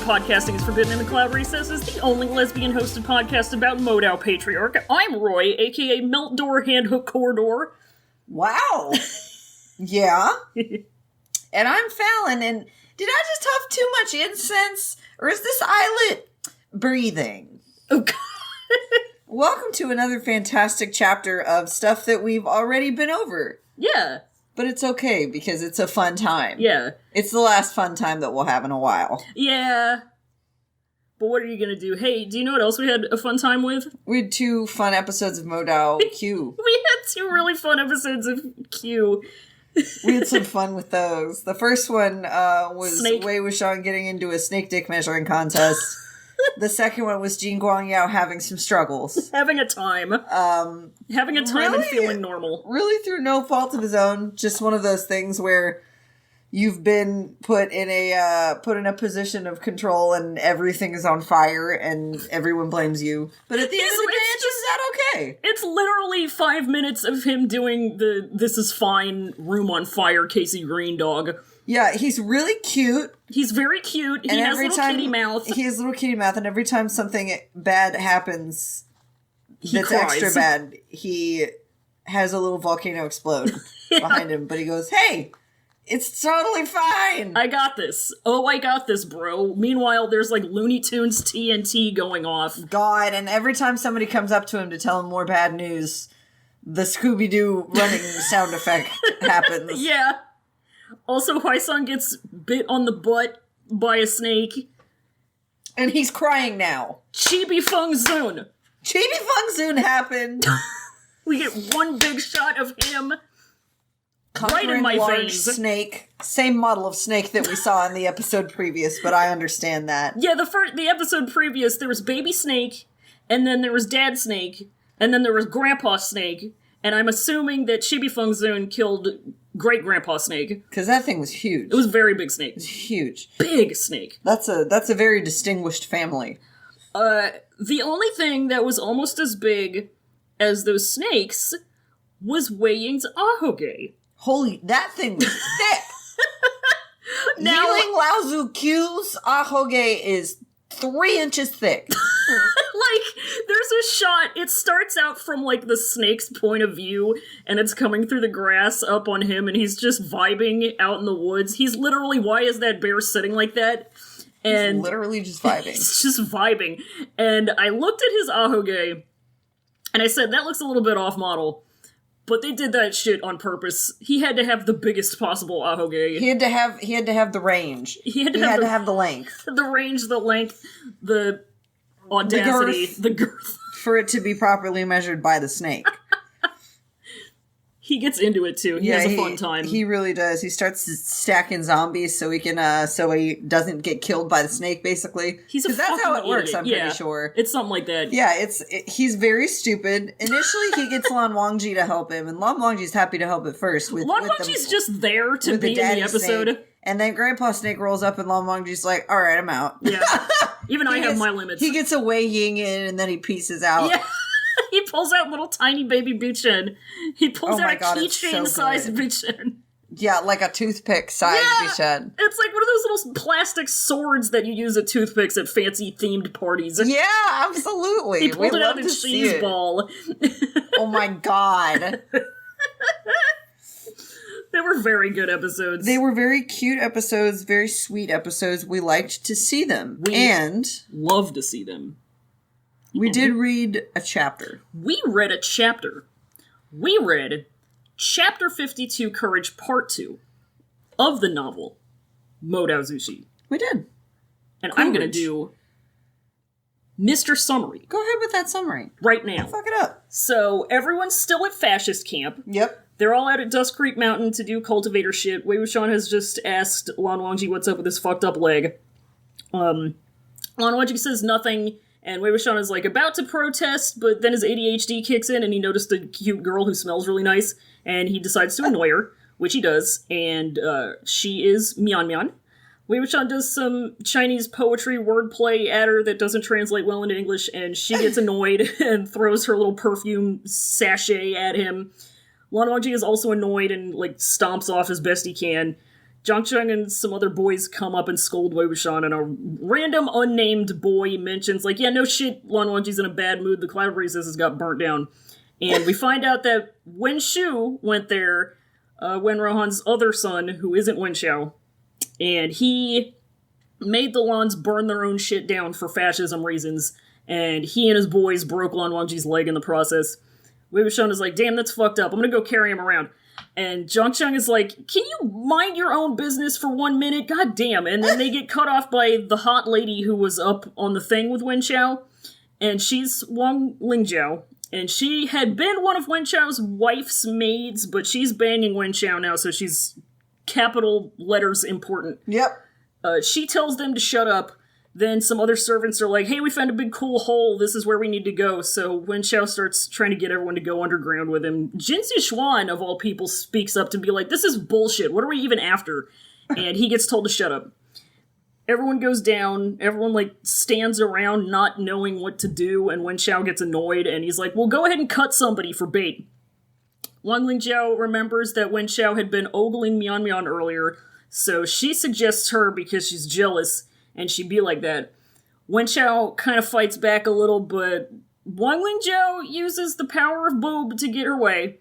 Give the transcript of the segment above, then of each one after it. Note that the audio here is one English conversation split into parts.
Podcasting is Forbidden in the Cloud Recesses, the only lesbian-hosted podcast about Modao Patriarch. I'm Roy, aka Melt Door Handhook Corridor. Wow. Yeah. And I'm Fallon, and did I just huff too much incense? Or is this eyelet breathing? Oh, God. Welcome to another fantastic chapter of stuff that we've already been over. Yeah. But it's okay, because it's a fun time. Yeah. It's the last fun time that we'll have in a while. Yeah. But what are you gonna do? Hey, do you know what else we had a fun time with? We had 2 fun episodes of Modao Q. We had 2 really fun episodes of Q. We had some fun with those. The first one was Snake. Wei Wuxian getting into a snake dick measuring contest. The second one was Jin Guangyao having some struggles. Having a time. Having a time really? and feeling normal. Really through no fault of his own. Just one of those things where you've been put in a position of control and everything is on fire and everyone blames you. But at the end of the day, it's just that okay. It's literally 5 minutes of him doing the "this is fine" room on fire Casey Green dog. Yeah, he's really cute. He's very cute. He has little kitty mouth. He has little kitty mouth, and every time something bad happens that's cries. extra bad, he has a little volcano explode behind him. But he goes, "Hey, it's totally fine. I got this. Oh, I got this, bro." Meanwhile, there's like Looney Tunes TNT going off. God, and every time somebody comes up to him to tell him more bad news, the Scooby-Doo running sound effect happens. Yeah. Also, Huai-san gets bit on the butt by a snake. And he's crying now. Chibi Feng Zun. Chibi Feng Zun happened. We get one big shot of him Conquering right in my large veins. Snake. Same model of snake that we saw in the episode previous, but I understand that. Yeah, the episode previous, there was Baby Snake, and then there was Dad Snake, and then there was Grandpa Snake, and I'm assuming that Chibi Feng Zun killed Great Grandpa Snake. Because that thing was huge. It was a very big snake. It was huge. Big snake. That's a very distinguished family. The only thing that was almost as big as those snakes was Wei Ying's ahoge. Holy, that thing was thick! Now, Yiling Laozu Q's ahoge is 3 inches thick. like, there's a shot, it starts out from, like, the snake's point of view, and it's coming through the grass up on him, and he's just vibing out in the woods. He's literally, why is that bear sitting like that? And He's literally just vibing. he's just vibing. And I looked at his ahoge, and I said, that looks a little bit off-model. But they did that shit on purpose. He had to have the biggest possible ahoge. He had to have the range. He had to have the length. The range, the length, the audacity, the girth. For it to be properly measured by the snake. He gets into it too. He has a fun time. He really does. He starts stacking zombies so he can so he doesn't get killed by the snake, basically. Because that's how it works, I'm pretty sure. It's something like that. Yeah, he's very stupid. Initially, he gets Lan Wangji to help him, and Lan Wangji's happy to help at first. Lan Wangji's just there to be in the episode. Snake. And then Grandpa Snake rolls up, and Lan Wangji's like, "All right, I'm out." Yeah, even I have my limits. He gets a Wei Ying in, and then he pieces out. Yeah. He pulls out little tiny baby Bouce. He pulls out a keychain-sized Bouce. Yeah, like a toothpick-sized Bouce. It's like one of those little plastic swords that you use at toothpicks at fancy-themed parties. Yeah, absolutely. He pulled it out in cheese ball. Oh my god. They were very good episodes. They were very cute episodes, very sweet episodes. We liked to see them. And love to see them. We did read a chapter. We read a chapter. We read Chapter 52, Courage Part 2 of the novel Modao Zushi. We did. And I'm going to do Mr. Summary. Go ahead with that summary. Right now. Fuck it up. So, everyone's still at fascist camp. Yep. They're all out at Dust Creek Mountain to do cultivator shit. Wei Wuxian has just asked Lan Wangji what's up with his fucked up leg. Lan Wangji says nothing. And Wei Wuxian is, like, about to protest, but then his ADHD kicks in, and he noticed a cute girl who smells really nice, and he decides to annoy her, which he does, and she is Mian Mian. Wei Wuxian does some Chinese poetry wordplay at her that doesn't translate well into English, and she gets annoyed and throws her little perfume sachet at him. Lan Wangji is also annoyed and, like, stomps off as best he can. Zhang Cheng and some other boys come up and scold Wei Wuxian, and a random unnamed boy mentions, like, yeah, no shit, Lan Wangji's in a bad mood, the Cloud Recess has got burnt down. And we find out that Wen Shu went there, Wen Rohan's other son, who isn't Wen Xiao, and he made the Lans burn their own shit down for fascism reasons, and he and his boys broke Lan Wangji's leg in the process. Wei Wuxian is like, damn, that's fucked up, I'm gonna go carry him around. And Zhang Cheng is like, can you mind your own business for 1 minute? God damn. And then they get cut off by the hot lady who was up on the thing with Wen Xiao. And she's Wang Lingjiao. And she had been one of Wen Xiao's wife's maids, but she's banging Wen Xiao now, so she's capital letters important. Yep. She tells them to shut up. Then some other servants are like, hey, we found a big cool hole, this is where we need to go. So Wen Xiao starts trying to get everyone to go underground with him. Jin Zixuan, of all people, speaks up to be like, this is bullshit, what are we even after? And he gets told to shut up. Everyone goes down, everyone, like, stands around not knowing what to do, and Wen Xiao gets annoyed, and he's like, well, go ahead and cut somebody for bait. Wang Lingjiao remembers that Wen Xiao had been ogling Mian Mian earlier, so she suggests her because she's jealous, and she'd be like that. Wen Xiao kind of fights back a little, but Wang Lingjiao uses the power of boob to get her way.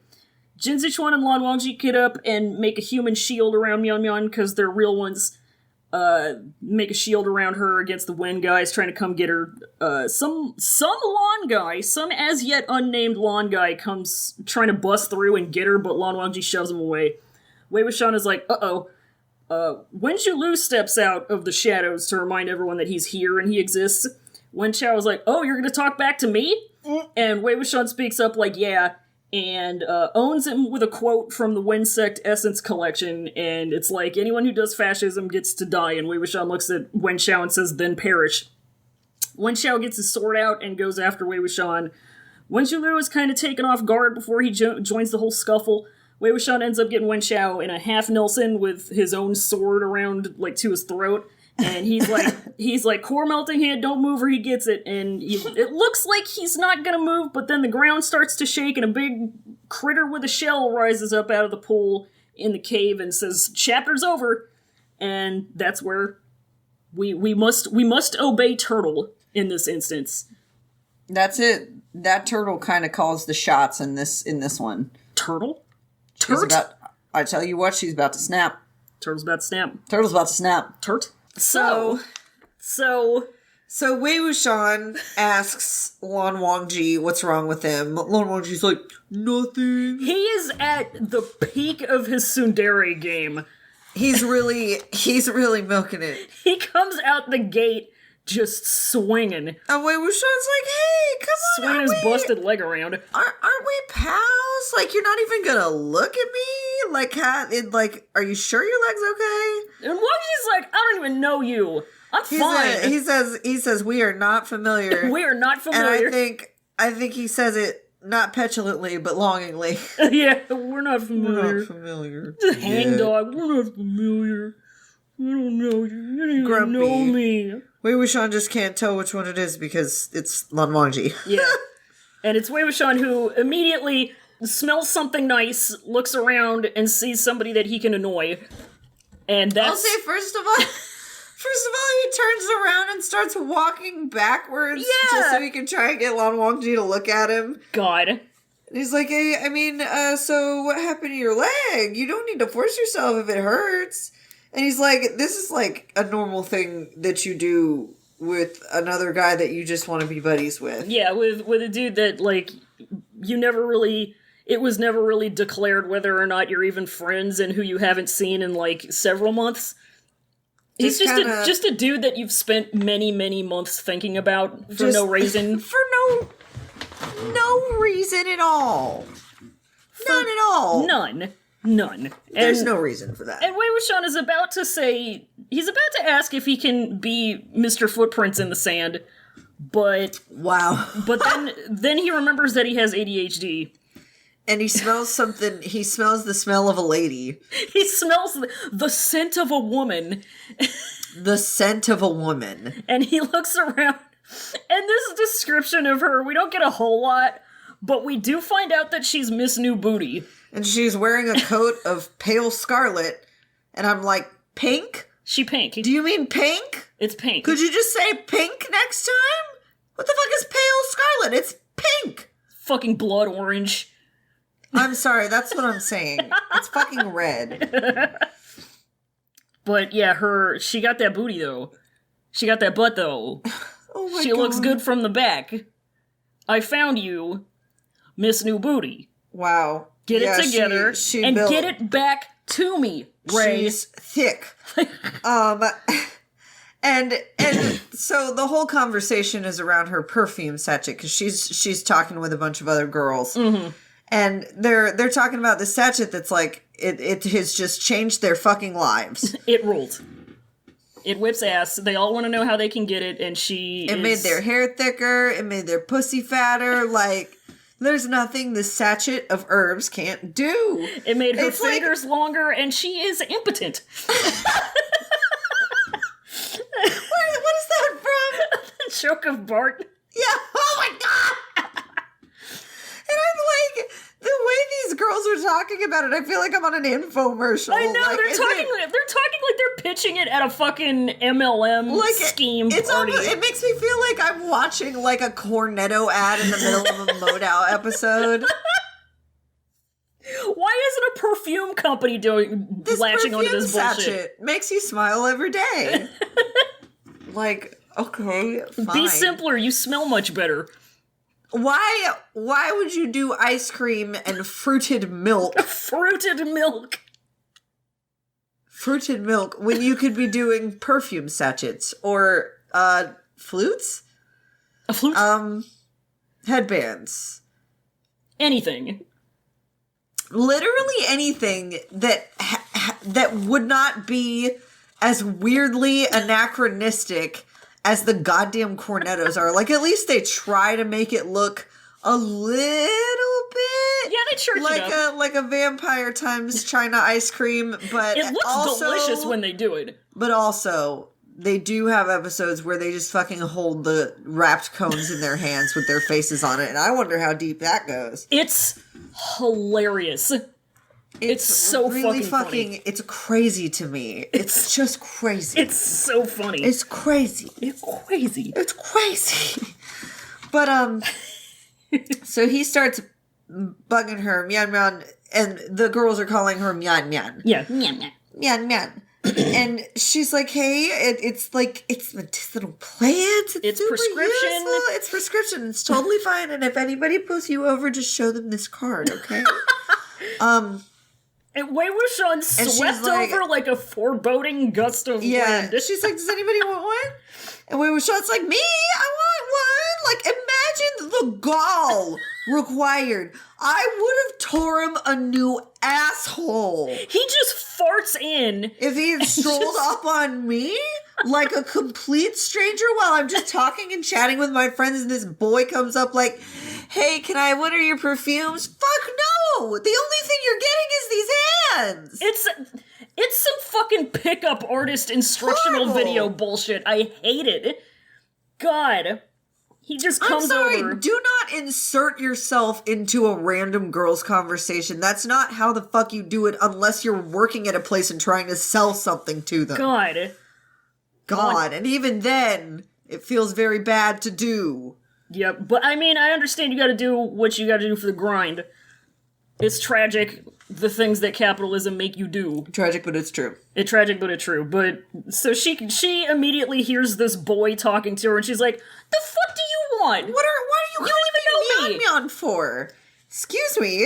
Jin Zixuan and Lan Wangji get up and make a human shield around Mian Mian, because they're real ones. Make a shield around her against the Wen guys trying to come get her. Some Lan guy, some as yet unnamed Lan guy comes trying to bust through and get her, but Lan Wangji shoves him away. Wei Wuxian is like, uh-oh. Wen Zhilu steps out of the shadows to remind everyone that he's here and he exists. Wen Xiao is like, oh, you're gonna talk back to me? And Wei Wuxian speaks up like, yeah, and owns him with a quote from the Wen Sect Essence collection, and it's like, anyone who does fascism gets to die, and Wei Wuxian looks at Wen Xiao and says, then perish. Wen Xiao gets his sword out and goes after Wei Wuxian. Wen Zhilu is kind of taken off guard before he joins the whole scuffle. Wei Wuxian ends up getting Wen Xiao in a half Nelson with his own sword around, like, to his throat. And he's like, core melting hand, don't move or he gets it. And it looks like he's not gonna move, but then the ground starts to shake and a big critter with a shell rises up out of the pool in the cave and says, chapter's over. And that's where we must obey Turtle in this instance. That's it. That turtle kind of calls the shots in this one. Turtle? I tell you what, she's about to snap. Turtle's about to snap. Turtle's about to snap. Turt? So Wei Wuxian asks Lan Wangji what's wrong with him. Lan Wangji's like, nothing. He is at the peak of his tsundere game. He's really milking it. He comes out the gate just swinging. And Wei Wuxian's like, hey, come on. Swinging his busted leg around. Aren't we pals? Like, you're not even gonna look at me? Like, are you sure your leg's okay? And Wangji's like, I don't even know you. I'm fine. He says, we are not familiar. We are not familiar. And I think he says it not petulantly, but longingly. Yeah, we're not familiar. We're not familiar. Hangdog, we're not familiar. I don't know you. You don't even Grumpy. know me. Wei Wuxian just can't tell which one it is because it's Lan Wangji. Yeah. And it's Wei Wuxian who immediately smells something nice, looks around, and sees somebody that he can annoy. And that's... I'll say, first of all, he turns around and starts walking backwards just so he can try and get Lan Wangji to look at him. God. And he's like, hey, so what happened to your leg? You don't need to force yourself if it hurts. And he's like, this is like a normal thing that you do with another guy that you just want to be buddies with. Yeah, with a dude that, like, it was never really declared whether or not you're even friends and who you haven't seen in, like, several months. He's just a dude that you've spent many, many months thinking about for no reason. For no reason at all. None at all. None. There's no reason for that. And Wei Wuxian is about to say, he's about to ask if he can be Mr. Footprints in the Sand, but... Wow. But then he remembers that he has ADHD. And he smells something, he smells the smell of a lady. He smells the scent of a woman. The scent of a woman. And he looks around, and this description of her, we don't get a whole lot, but we do find out that she's Miss New Booty. And she's wearing a coat of pale scarlet, and I'm like, pink? She pink. Do you mean pink? It's pink. Could you just say pink next time? What the fuck is pale scarlet? It's pink. Fucking blood orange. I'm sorry, that's what I'm saying. It's fucking red. But yeah, she got that booty though. She got that butt though. Oh my She God. looks good from the back. I found you, Miss New Booty. Wow. Get it together and built, get it back to me, Ray. She's thick. And so the whole conversation is around her perfume sachet because she's talking with a bunch of other girls, and they're talking about the sachet that's like it has just changed their fucking lives. It ruled. It whips ass. They all want to know how they can get it, and It made their hair thicker. It made their pussy fatter. Like, there's nothing the sachet of herbs can't do. It made her fingers longer, and she is impotent. What is that from? The joke of Bart. Yeah. Oh my God. And I'm like, the way these girls are talking about it, I feel like I'm on an infomercial. I know, like, they're talking like they're pitching it at a fucking MLM scheme it's party. It makes me feel like I'm watching like a Cornetto ad in the middle of a Modal episode. Why isn't a perfume company latching onto this bullshit? Sachet makes you smile every day. Like, okay, fine. Be simpler, you smell much better. Why would you do ice cream and fruited milk? Fruited milk. Fruited milk when you could be doing perfume sachets or flutes? A flute? Headbands. Anything. Literally anything that would not be as weirdly anachronistic as the goddamn cornettos are. Like, at least they try to make it look a little bit... Yeah, they church it up. Like a vampire times China ice cream, but it looks also, delicious when they do it. But also, they do have episodes where they just fucking hold the wrapped cones in their hands with their faces on it, and I wonder how deep that goes. It's hilarious. It's so really fucking funny. It's crazy to me. It's just crazy. It's so funny. It's crazy. It's crazy. It's crazy. But so he starts bugging her, Mian Mian, and the girls are calling her Mian Mian. Yeah, Mian Mian. Mian Mian. And she's like, hey, it's medicinal plants. It's super prescription. Useful. It's prescription. It's totally fine. And if anybody pulls you over, just show them this card, okay? And Wei Wuxian swept over like a foreboding gust of wind. She's like, does anybody want one? And Wei Wuxian's like, me? I want one. Like, imagine the gall required. I would have tore him a new asshole. He just farts in. If he had strolled up on me like a complete stranger while I'm just talking and chatting with my friends and this boy comes up like, hey, what are your perfumes? Fuck no! The only thing you're getting is these hands! It's some fucking pickup artist instructional video bullshit. I hate it. God. He just comes over. Do not insert yourself into a random girl's conversation. That's not how the fuck you do it unless you're working at a place and trying to sell something to them. God. And even then, it feels very bad to do. Yep, but I mean, I understand you gotta do what you gotta do for the grind. It's tragic, the things that capitalism make you do. Tragic, but it's true. It's tragic, but it's true. But, so she immediately hears this boy talking to her, and she's like, the fuck do you want? What are you calling me Mian Mian for? Excuse me?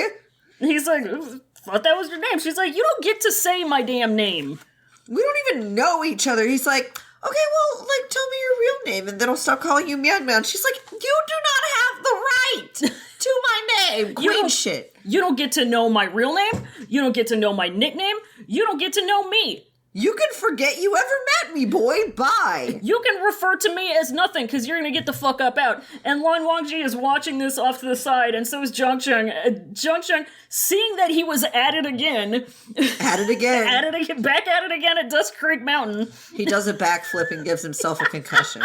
And he's like, thought that was your name. She's like, you don't get to say my damn name. We don't even know each other. He's like, okay, well, like, tell me your real name, and then I'll stop calling you Mian Mian. She's like, you do not have the right to my name. Queen shit. You don't get to know my real name. You don't get to know my nickname. You don't get to know me. You can forget you ever met me, boy. Bye. You can refer to me as nothing, because you're going to get the fuck up out. And Lan Wangji is watching this off to the side, and so is Zhang Cheng. Zhang Cheng, seeing that he was at it again. At it again. Back at it again at Dust Creek Mountain. He does a backflip and gives himself a concussion.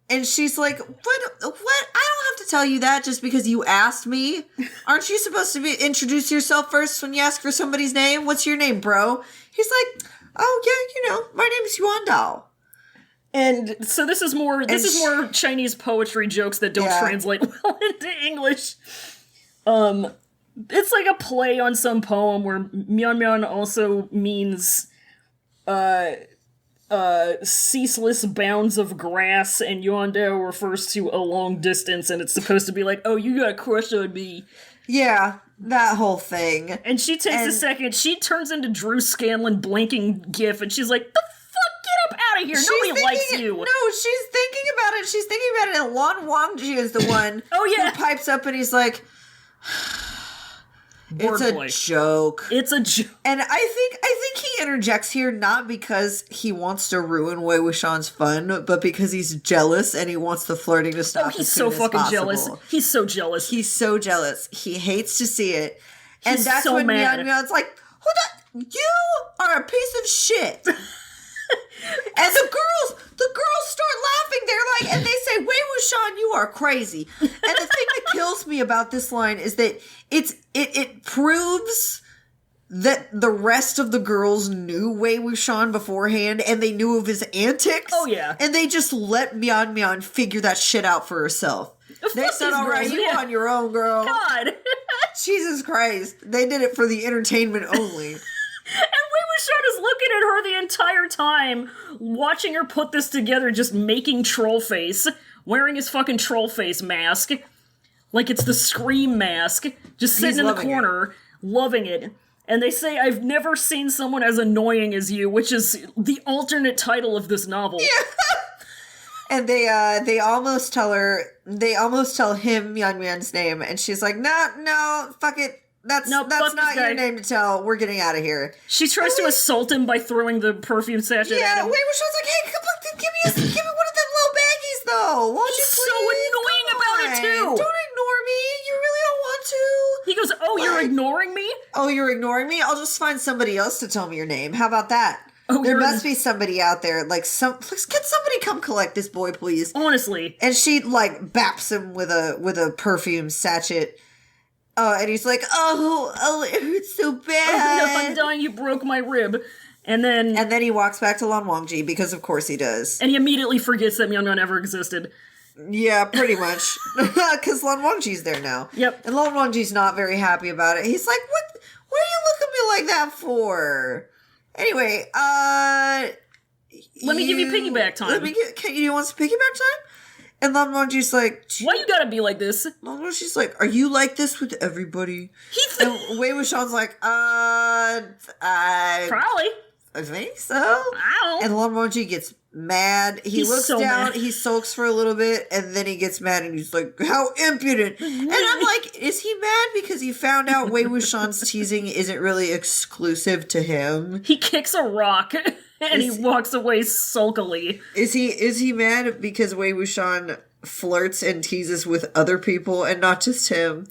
And she's like, what? I don't have to tell you that just because you asked me. Aren't you supposed to introduce yourself first when you ask for somebody's name? What's your name, bro? He's like, oh, yeah, my name's Yuandao. And so this is more Chinese poetry jokes that don't translate well into English. It's like a play on some poem where Mian also means ceaseless bounds of grass, and Yuandao refers to a long distance, and it's supposed to be like, oh, you got a crush on me. Yeah, that whole thing. And she takes a second, she turns into Drew Scanlon blinking gif, and she's like, the fuck, get up out of here, nobody likes you. No, she's thinking about it, and Lon Wangji is the one who pipes up, and he's like... It's a joke. It's a joke. And I think he interjects here not because he wants to ruin Wei Wuxian's fun, but because he's jealous and he wants the flirting to stop. Oh, he's so fucking jealous. He's so jealous. He's so jealous. He hates to see it. And he's that's so when mad. Mian's like, hold on, you are a piece of shit. And the girls start laughing. They're like, and they say, Wei Wuxian, you are crazy. And the thing that kills me about this line is that it proves that the rest of the girls knew Wei Wuxian beforehand and they knew of his antics. Oh, yeah. And they just let Mian figure that shit out for herself. They said, all right, you on your own, girl. God. Jesus Christ. They did it for the entertainment only. And Wei Wuxian is looking at her the entire time, watching her put this together, just making troll face, wearing his fucking troll face mask, like it's the Scream mask, just sitting in the corner, loving it. And they say, I've never seen someone as annoying as you, which is the alternate title of this novel. Yeah. And they almost tell him Mian's name, and she's like, no, fuck it. That's not your name to tell. We're getting out of here. She tries to assault him by throwing the perfume sachet at him. Wait, Wuxian's like, hey, give me one of them little baggies, though. Won't you please? So annoying about it, too. Don't ignore me. You really don't want to. He goes, oh, you're ignoring me? Oh, you're ignoring me? I'll just find somebody else to tell me your name. How about that? Oh, there must be somebody out there. Like, can somebody come collect this boy, please? Honestly. And she, like, baps him with a perfume sachet. And he's like, oh, it hurts so bad. Oh, no, I'm dying, you broke my rib. And then he walks back to Lan Wangji, because of course he does. And he immediately forgets that Mian ever existed. Yeah, pretty much. Because Lan Wangji's there now. Yep. And Lan Wangji's not very happy about it. He's like, what are you looking at me like that for? Anyway, let me give you piggyback time. You want some piggyback time? And Lan Wangji's like, why you gotta be like this? Lan Wangji's like, are you like this with everybody? And Wei Wuxian's like, probably. I think so. And Lan Wangji gets mad. He's looks so down, mad. He sulks for a little bit, and then he gets mad, and he's like, how impudent. And I'm like, is he mad because he found out Wei Wuxian's teasing isn't really exclusive to him? He kicks a rock. And he walks away sulkily. Is he mad because Wei Wuxian flirts and teases with other people and not just him?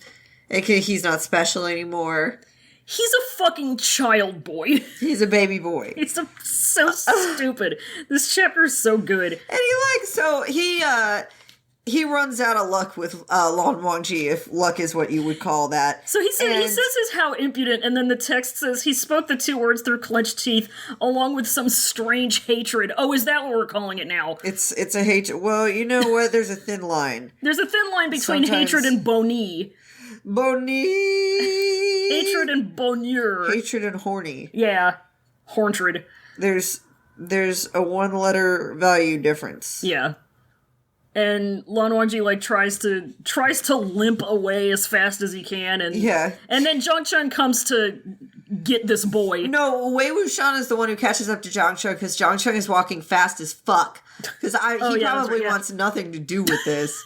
And he's not special anymore? He's a fucking child boy. He's a baby boy. He's so stupid. This chapter is so good. And he runs out of luck with Lan Wangji, if luck is what you would call that. So he says his how impudent, and then the text says he spoke the two words through clenched teeth, along with some strange hatred. Oh, is that what we're calling it now? It's a hatred. Well, you know what? There's a thin line. There's a thin line between hatred and boni. Boni. Hatred and bonheur. Hatred and horny. Yeah, horntred. There's a one-letter value difference. Yeah. And Lan Wangji tries to limp away as fast as he can, and then Zhang Chun comes to get this boy. No, Wei Wuxian is the one who catches up to Zhang Chun because Zhang Chun is walking fast as fuck. Because he probably wants nothing to do with this.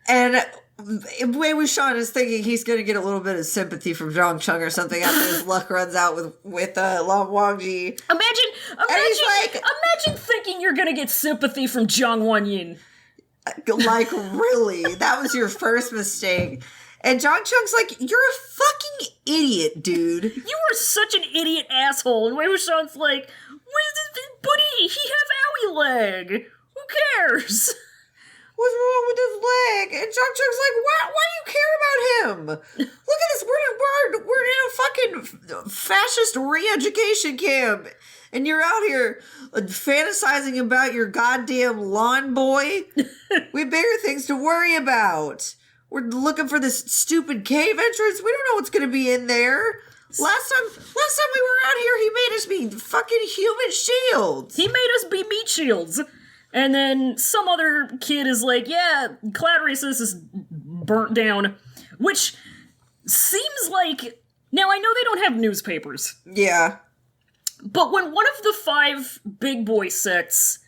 And Wei Wuxian is thinking he's going to get a little bit of sympathy from Zhang Chun or something after his luck runs out with Lan Wangji. Imagine thinking you're going to get sympathy from Zhang Wanyin. Like, really? That was your first mistake. And Zhang Chung's like, you're a fucking idiot, dude. You are such an idiot asshole. And Wei Wuxian's like, what is this, buddy? He have owie leg. Who cares? what's wrong with his leg? And Chong Chung's like, why do you care about him? Look at this, we're in a fucking fascist re-education camp. And you're out here fantasizing about your goddamn lawn boy. We have bigger things to worry about. We're looking for this stupid cave entrance. We don't know what's going to be in there. Last time we were out here, he made us be fucking human shields. He made us be meat shields. And then some other kid is like, yeah, Cloud Races is burnt down. Which seems like... Now, I know they don't have newspapers. Yeah. But when one of the 5 big boy sects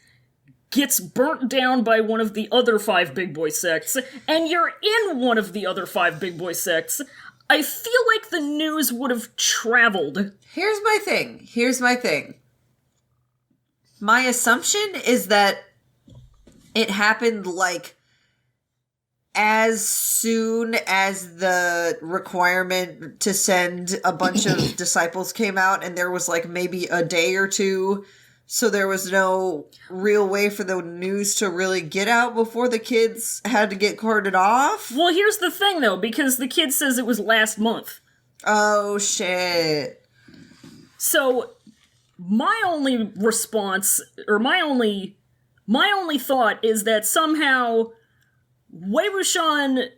gets burnt down by one of the other 5 big boy sects, and you're in one of the other 5 big boy sects, I feel like the news would have traveled. Here's my thing. My assumption is that it happened, like, as soon as the requirement to send a bunch of disciples came out, and there was, like, maybe a day or two, so there was no real way for the news to really get out before the kids had to get carted off. Well, here's the thing, though, because the kid says it was last month. Oh, shit. So, my only response, or my only thought is that somehow Wei Wuxian,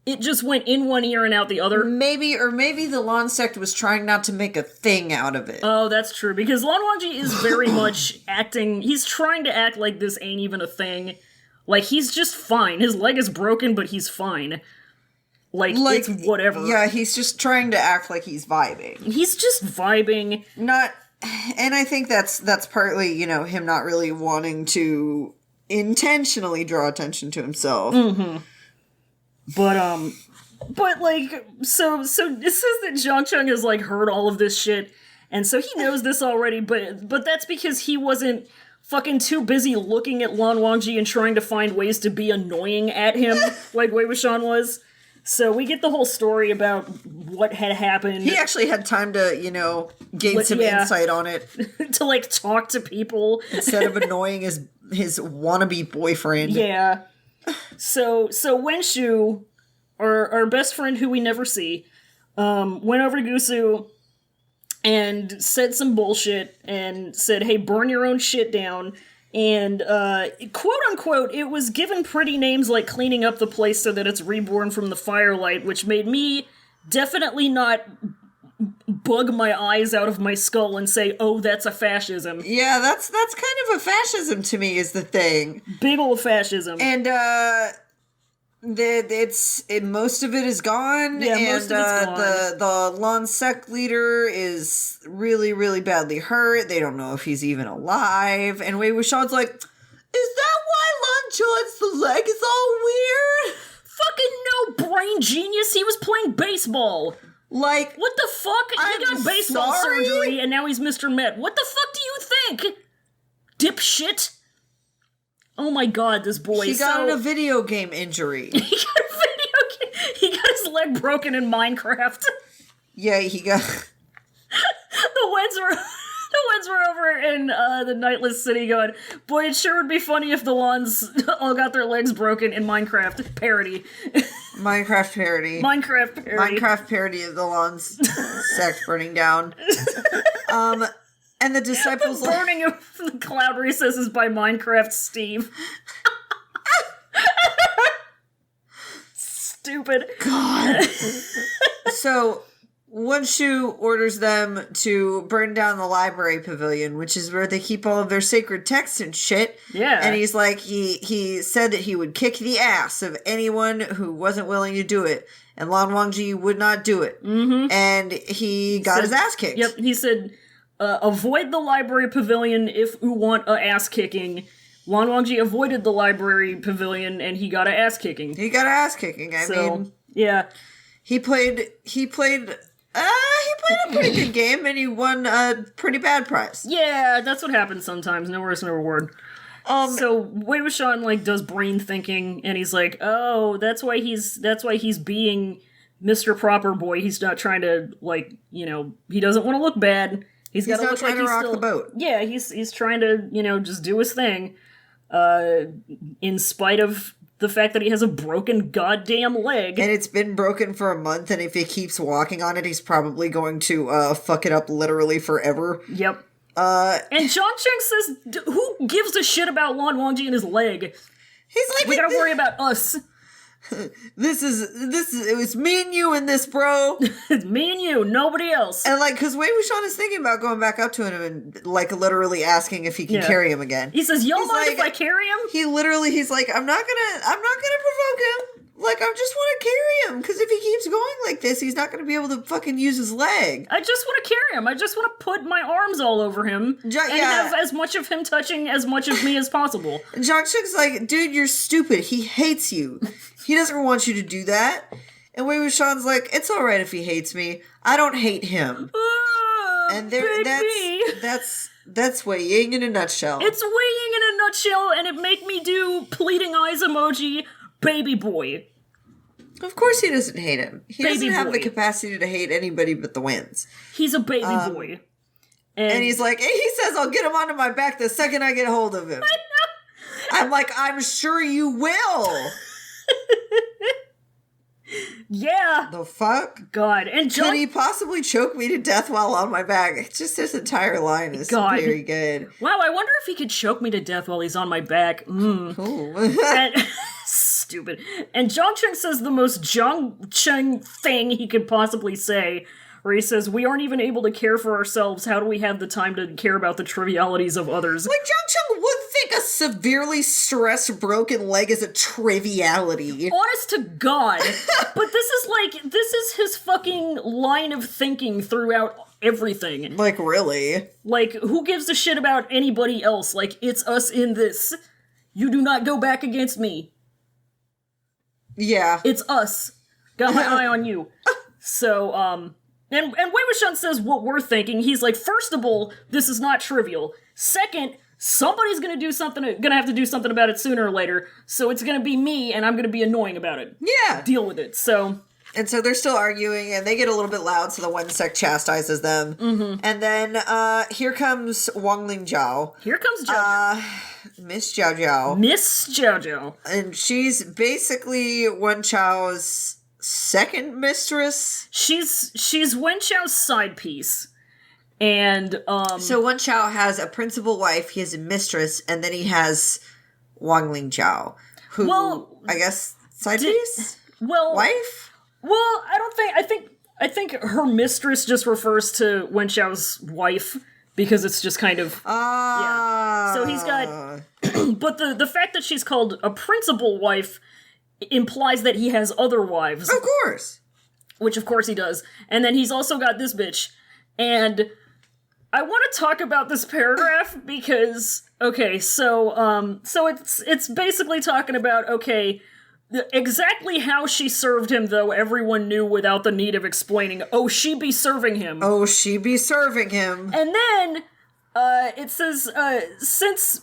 it just went in one ear and out the other. Maybe the Lan sect was trying not to make a thing out of it. Oh, that's true, because Lan Wangji is very much acting, he's trying to act like this ain't even a thing. Like, he's just fine. His leg is broken, but he's fine. Like it's whatever. Yeah, he's just trying to act like he's vibing. He's just vibing. And I think that's partly, him not really wanting to intentionally draw attention to himself. Mm-hmm. But like, so it says that Zhang Chung has like heard all of this shit, and so he knows this already, but that's because he wasn't fucking too busy looking at Lan Wangji and trying to find ways to be annoying at him like Wei Wuxian was. So we get the whole story about what had happened. He actually had time to, gain some insight on it. To, like, talk to people. Instead of annoying his wannabe boyfriend. Yeah. So Wenshu, our best friend who we never see, went over to Gusu and said some bullshit and said, hey, burn your own shit down. And, quote-unquote, it was given pretty names like cleaning up the place so that it's reborn from the firelight, which made me definitely not bug my eyes out of my skull and say, oh, that's a fascism. Yeah, that's kind of a fascism to me is the thing. Big old fascism. And, most of it is gone. Yeah, most of it's gone. The Lan sect leader is really, really badly hurt. They don't know if he's even alive. And Wei Wuxian's like, is that why Lan Chuan's leg is all weird? Fucking no, brain genius. He was playing baseball. Like, what the fuck? He got baseball surgery and now he's Mr. Met. What the fuck do you think? Dipshit. Oh my god, this boy. He got a video game injury. He got a video game. He got his leg broken in Minecraft. Yeah, he got. The Weds were over in the Nightless City going, boy, it sure would be funny if the Lons all got their legs broken in Minecraft parody. Minecraft parody. Minecraft parody of the Lons sect burning down. And the disciples... The burning of the Cloud Recesses by Minecraft Steve. Stupid. God. So, Wenshu orders them to burn down the library pavilion, which is where they keep all of their sacred texts and shit. Yeah. And he's like, he said that he would kick the ass of anyone who wasn't willing to do it. And Lan Wangji would not do it. Mm-hmm. And he got his ass kicked. Yep, he said... avoid the library pavilion if you want a ass kicking. Lan Wangji avoided the library pavilion and he got a ass kicking. He got ass kicking. I mean, yeah, he played a pretty good game and he won a pretty bad prize. Yeah, that's what happens sometimes. No worse, no reward. So Wei Wuxian like does brain thinking and he's like, oh, that's why he's being Mr. Proper Boy. He's not trying to he doesn't want to look bad. He's got to look like he's rock the boat. Yeah, he's trying to, just do his thing. in spite of the fact that he has a broken goddamn leg. And it's been broken for a month, and if he keeps walking on it, he's probably going to fuck it up literally forever. Yep. And John Cheng says, who gives a shit about Lan Wangji and his leg? He's like, we gotta worry about us. It was me and you in this, bro. It's me and you, nobody else. And like, cause Wei Wuxian is thinking about going back up to him and like literally asking if he can carry him again. He says, "Y'all mind if I carry him?" He's like, I'm not gonna provoke him. Like, I just want to carry him, because if he keeps going like this, he's not going to be able to fucking use his leg. I just want to carry him. I just want to put my arms all over him and have as much of him touching as much of me as possible. And Zhang Sheng's like, dude, you're stupid. He hates you. He doesn't want you to do that. And Wei Wuxian's like, it's all right if he hates me. I don't hate him. And that's Wei Ying in a nutshell. It's Wei Ying in a nutshell, and it make me do pleading eyes emoji, baby boy. Of course he doesn't hate him. He doesn't have the capacity to hate anybody but the Wins. He's a baby boy. And he's like, he says, I'll get him onto my back the second I get a hold of him. I know. I'm like, I'm sure you will. Yeah. The fuck? God. And could he possibly choke me to death while on my back? It's just his entire line is very good. Wow, I wonder if he could choke me to death while he's on my back. Stupid. And Zhang Cheng says the most Zhang Cheng thing he could possibly say, where he says, we aren't even able to care for ourselves. How do we have the time to care about the trivialities of others? Like, Zhang Cheng would think a severely stressed broken leg is a triviality. Honest to God. But this is his fucking line of thinking throughout everything. Like, really? Like, who gives a shit about anybody else? Like, it's us in this. You do not go back against me. Yeah. It's us. Got my eye on you. So, and Wei Wuxian says what we're thinking. He's like, first of all, this is not trivial. Second, somebody's gonna have to do something about it sooner or later. So it's gonna be me, and I'm gonna be annoying about it. Yeah. Deal with it. So. And so they're still arguing, and they get a little bit loud, so the one sect chastises them. Mm-hmm. And then, here comes Wang Lingjiao. Here comes Jiao. Miss Jiao Jiao. Miss Jiao Jiao. And she's basically Wen Chao's second mistress. She's Wen Chao's side piece. And, so Wen Chao has a principal wife, he has a mistress, and then he has Wang Lingjiao, who, I guess, side piece? Wife? Well, I think her mistress just refers to Wen Xiao's wife, because it's just kind of So he's got but the fact that she's called a principal wife implies that he has other wives. Of course. Which of course he does. And then he's also got this bitch. And I want to talk about this paragraph because so it's basically talking about exactly how she served him, though, everyone knew without the need of explaining. Oh, she be serving him. Oh, she be serving him. And then, it says, since,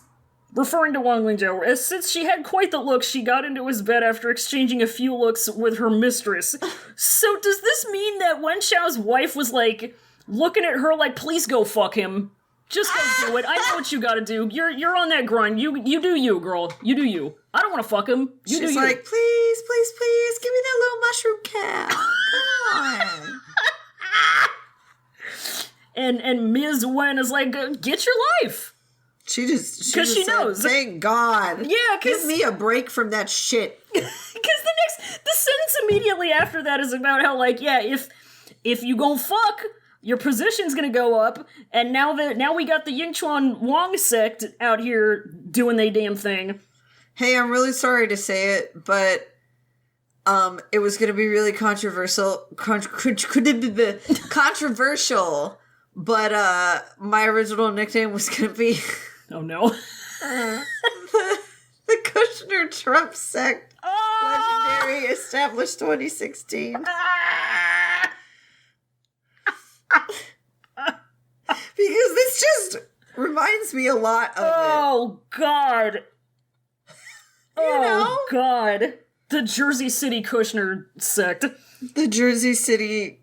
referring to Wang Lingjiao, since she had quite the look, she got into his bed after exchanging a few looks with her mistress. So does this mean that Wen Xiao's wife was, like, looking at her like, please go fuck him? Just go do it. I know what you gotta do. You're on that grind. You do you, girl. You do you. I don't want to fuck him. She's like, please, please, please, give me that little mushroom cap. Come on. And Ms. Wen is like, get your life. She knows. Thank God. Yeah, give me a break from that shit. Because the sentence immediately after that is about how, like, yeah, if you gon' fuck, your position's gonna go up, and now we got the Yingchuan Wang sect out here doing they damn thing. Hey, I'm really sorry to say it, but it was gonna be really controversial. Controversial, but my original nickname was gonna be oh no, the Kushner Trump sect, legendary, established 2016. Because this just reminds me a lot of it. Oh, God. Oh, God. The Jersey City Kushner sect. The Jersey City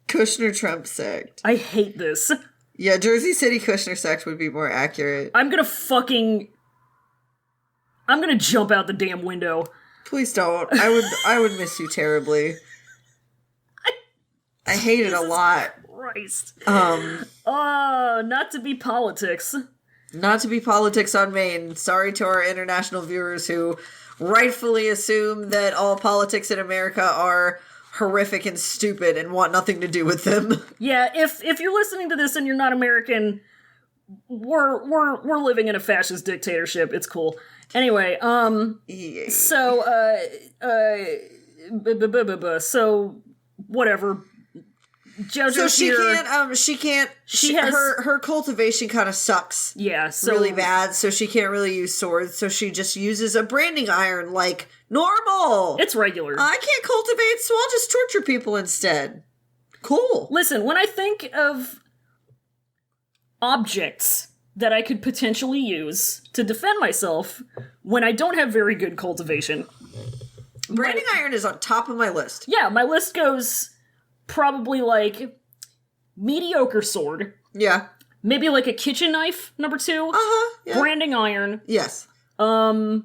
Kushner Trump sect. I hate this. Yeah, Jersey City Kushner sect would be more accurate. I'm gonna fucking I'm gonna jump out the damn window. Please don't. I would miss you terribly. I hate it a lot. Christ. Not Not to be politics. on Maine. Sorry to our international viewers who rightfully assume that all politics in America are horrific and stupid and want nothing to do with them. Yeah, if you're listening to this and you're not American, we're living in a fascist dictatorship. It's cool. Anyway, Yeah. so whatever. JoJo's So here. she has her cultivation kind of sucks. Yeah, so Really bad, so she can't really use swords, so she just uses a branding iron like normal. it's regular. I can't cultivate, so I'll just torture people instead. Cool. Listen, when I think of objects that I could potentially use to defend myself when I don't have very good cultivation, Branding iron is on top of my list. yeah, my list goes probably like mediocre sword, Yeah. maybe like a kitchen knife, number 2, Yeah. branding iron, Yes. towel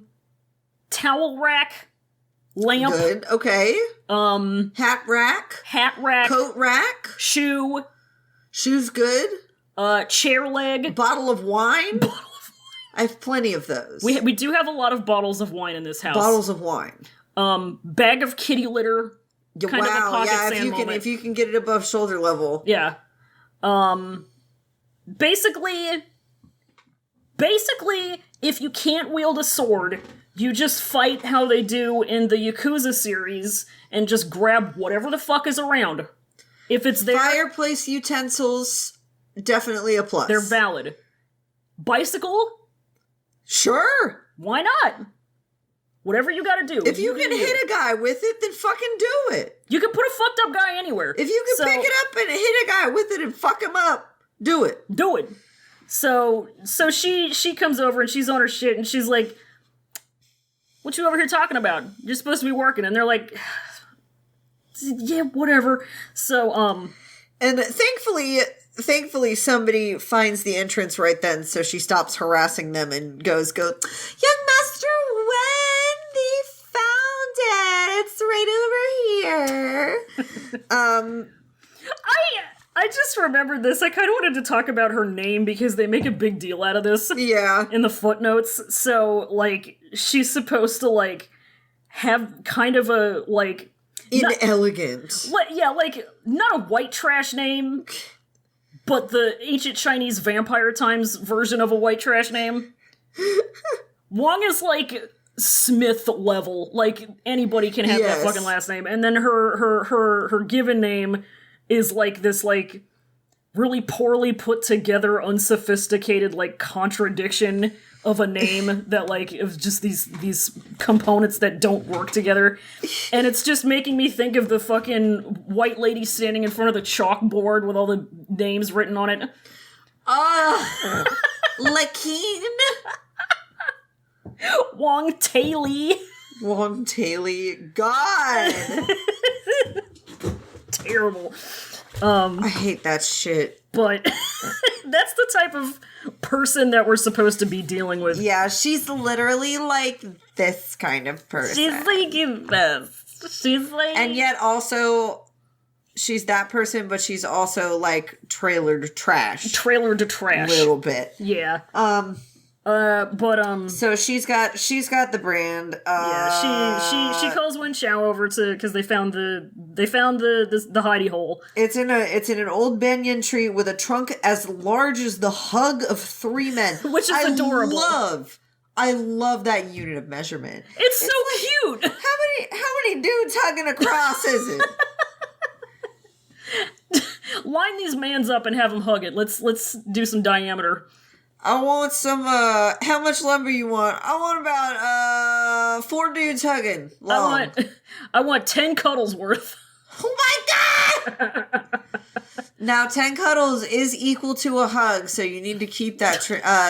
rack, lamp, Good. Okay. Hat rack. hat rack, Coat rack. shoe, Shoes good. chair leg. Bottle of wine. I have plenty of those. We do have a lot of bottles of wine in this house. Bottles of wine. Bag of kitty litter. Yeah, Kind of a wow. pocket Yeah. sand moment. If you can get it above shoulder level. Yeah. Basically, if you can't wield a sword, you just fight how they do in the Yakuza series and just grab whatever the fuck is around. If it's there, Fireplace utensils. Definitely a plus. they're valid. Bicycle? Sure. Why not? Whatever you gotta do. If you can hit a guy with it, then fucking do it. You can put a fucked up guy anywhere. If you can pick it up and hit a guy with it and fuck him up, do it. Do it. So she comes over and she's on her shit and she's like, "What you over here talking about? You're supposed to be working." And they're like, "Yeah, whatever." So And thankfully somebody finds the entrance right then, so she stops harassing them and goes, "Young Master Wendy found it. It's right over here." I just remembered this. I kind of wanted to talk about her name because they make a big deal out of this Yeah. in the footnotes. So like she's supposed to like have kind of a like Inelegant. like not a white trash name, but the ancient Chinese vampire times version of a white trash name. Wong is like Smith level, like anybody can have that fucking last name, and then her given name is like this like really poorly put together, unsophisticated like contradiction of a name that like is just these components that don't work together, and it's just making me think of the fucking white lady standing in front of the chalkboard with all the names written on it. Lakeen. Wong Tailey. Wong Tailey. God. Terrible. I hate that shit. But that's the type of person that we're supposed to be dealing with. Yeah, she's literally like this kind of person. She's like this. She's like... And yet also, she's that person, but she's also like trailer to trash. Trailer to trash. A little bit. Yeah. So she's got the brand. Yeah, she calls Wen Xiao over to because they found the hidey hole. It's in an old banyan tree with a trunk as large as the hug of 3 men, Which is adorable. I love that unit of measurement. It's so cute. How many dudes hugging across is it? Line these mans up and have them hug it. Let's do some diameter. I want some, how much lumber you want? I want about, 4 dudes hugging. Long. I want 10 cuddles worth. Oh my god! Now, 10 cuddles is equal to a hug, so you need to keep that,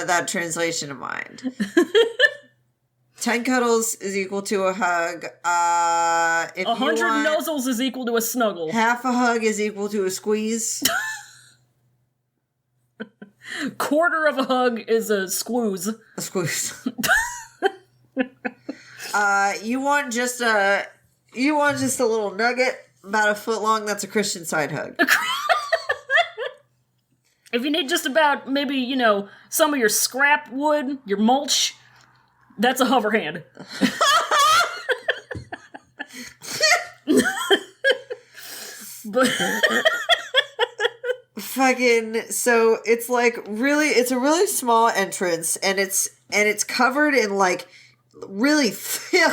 that translation in mind. 10 cuddles is equal to a hug. 100 nuzzles is equal to a snuggle. Half a hug is equal to a squeeze. Quarter of a hug is a squooze. A squeeze. You want just a little nugget about a foot long? That's a Christian side hug. If you need just about, maybe, you know, some of your scrap wood, your mulch, that's a hover hand. But fucking, so it's like it's a really small entrance, and it's covered in like really thick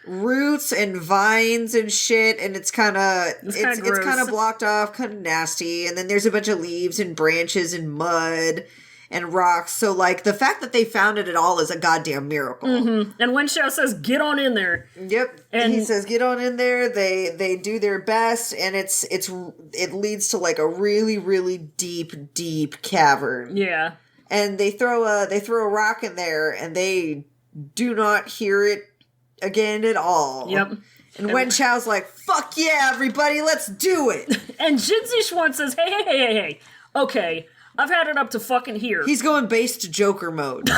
roots and vines and shit, and it's kind of blocked off, kind of nasty, and then there's a bunch of leaves and branches and mud and rocks. So like the fact that they found it at all is a goddamn miracle. Mm-hmm. And Wenxiao says, "Get on in there." Yep, and he says, "Get on in there." They do their best, and it leads to like a really really deep cavern. Yeah, and they throw a rock in there, and they do not hear it again at all. Yep. And Wenxiao's like, "Fuck yeah, everybody, let's do it." And Jin Zixuan says, hey, okay, I've had it up to fucking here. He's going base to Joker mode.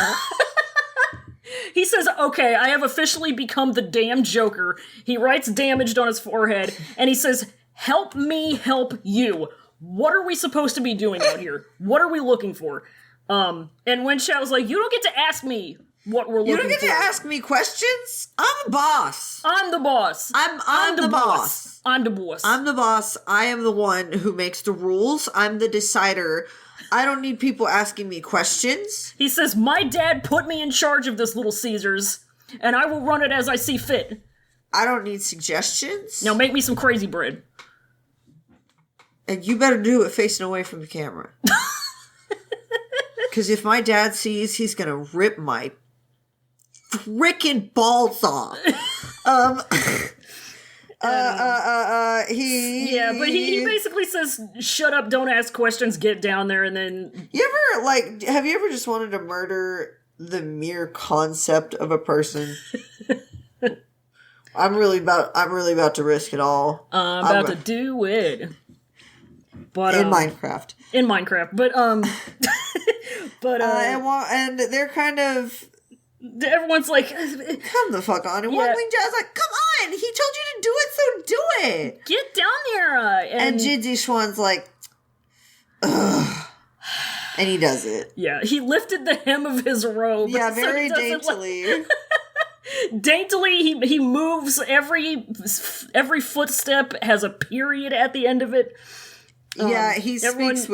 He says, okay, I have officially become the damn Joker. He writes damaged on his forehead, and he says, help me help you. What are we supposed to be doing out here? What are we looking for? And Wenxiao's like, you don't get to ask me what we're looking for. You don't get to ask me questions? I'm the boss. I'm the boss. I'm the boss. I'm the boss. I'm the boss. I am the one who makes the rules. I'm the decider. I don't need people asking me questions. He says, my dad put me in charge of this, Little Caesars, and I will run it as I see fit. I don't need suggestions. Now make me some crazy bread. And you better do it facing away from the camera. Because if my dad sees, he's going to rip my frickin' balls off. He basically says, shut up, don't ask questions, get down there, and then... have you ever just wanted to murder the mere concept of a person? I'm really about to risk it all. I'm about to do it. But, in Minecraft. In Minecraft, and they're kind of... Everyone's like... Come the fuck on. And Wangling Jiao's like, come on! He told you to do it, so do it! Get down there! And Jin Zixuan's like, ugh. And he does it. Yeah, he lifted the hem of his robe. Yeah, very daintily. Daintily, he moves. Every footstep has a period at the end of it. Yeah, he speaks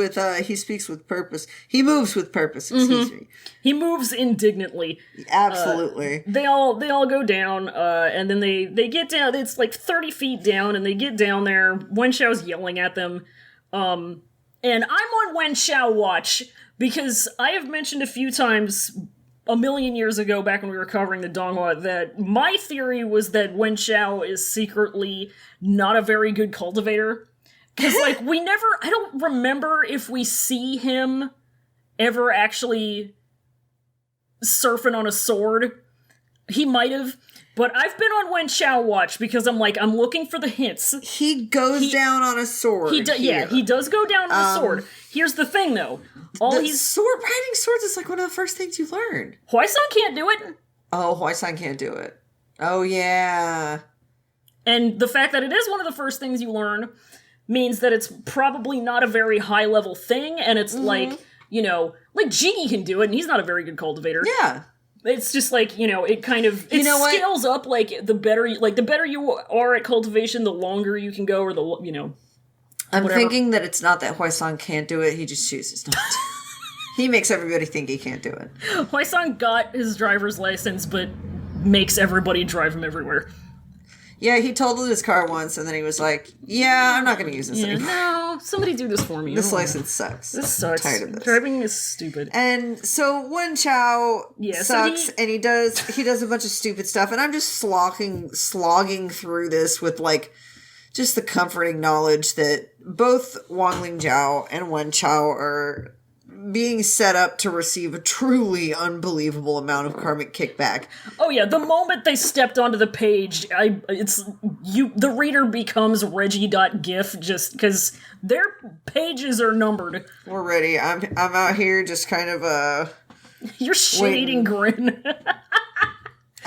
with purpose. He moves with purpose, excuse me. He moves indignantly. Absolutely. They all go down, and then they get down. It's like 30 feet down, and they get down there. Wenxiao's yelling at them. And I'm on Wenxiao watch, because I have mentioned a few times a million years ago, back when we were covering the Donghua, that my theory was that Wenxiao is secretly not a very good cultivator. Because, like, I don't remember if we see him ever actually surfing on a sword. He might have, but I've been on Wenxiao watch because I'm looking for the hints. He goes down on a sword. He does go down on a sword. Here's the thing, though. Riding swords is like one of the first things you learn. Huaisang can't do it. Oh, Huaisang can't do it. Oh, yeah. And the fact that it is one of the first things you learn means that it's probably not a very high-level thing, and it's like, you know, like Jiggy can do it, and he's not a very good cultivator. Yeah. It's just like, you know, it kind of, it scales up, like, the better you are at cultivation, the longer you can go, or the, you know, I'm thinking that it's not that Huaisang can't do it, he just chooses not to. He makes everybody think he can't do it. Huaisang got his driver's license, but makes everybody drive him everywhere. Yeah, he totaled his car once, and then he was like, yeah, I'm not going to use this anymore. No, somebody do this for me. This license sucks. This sucks. I'm tired of this. Driving is stupid. And so Wenxiao sucks, and he does a bunch of stupid stuff, and I'm just slogging through this with, like, just the comforting knowledge that both Wangling Jiao and Wenxiao are being set up to receive a truly unbelievable amount of karmic kickback. Oh yeah, the moment they stepped onto the page, the reader becomes Reggie.gif just because their pages are numbered. We're ready. I'm out here just kind of Your shading grin.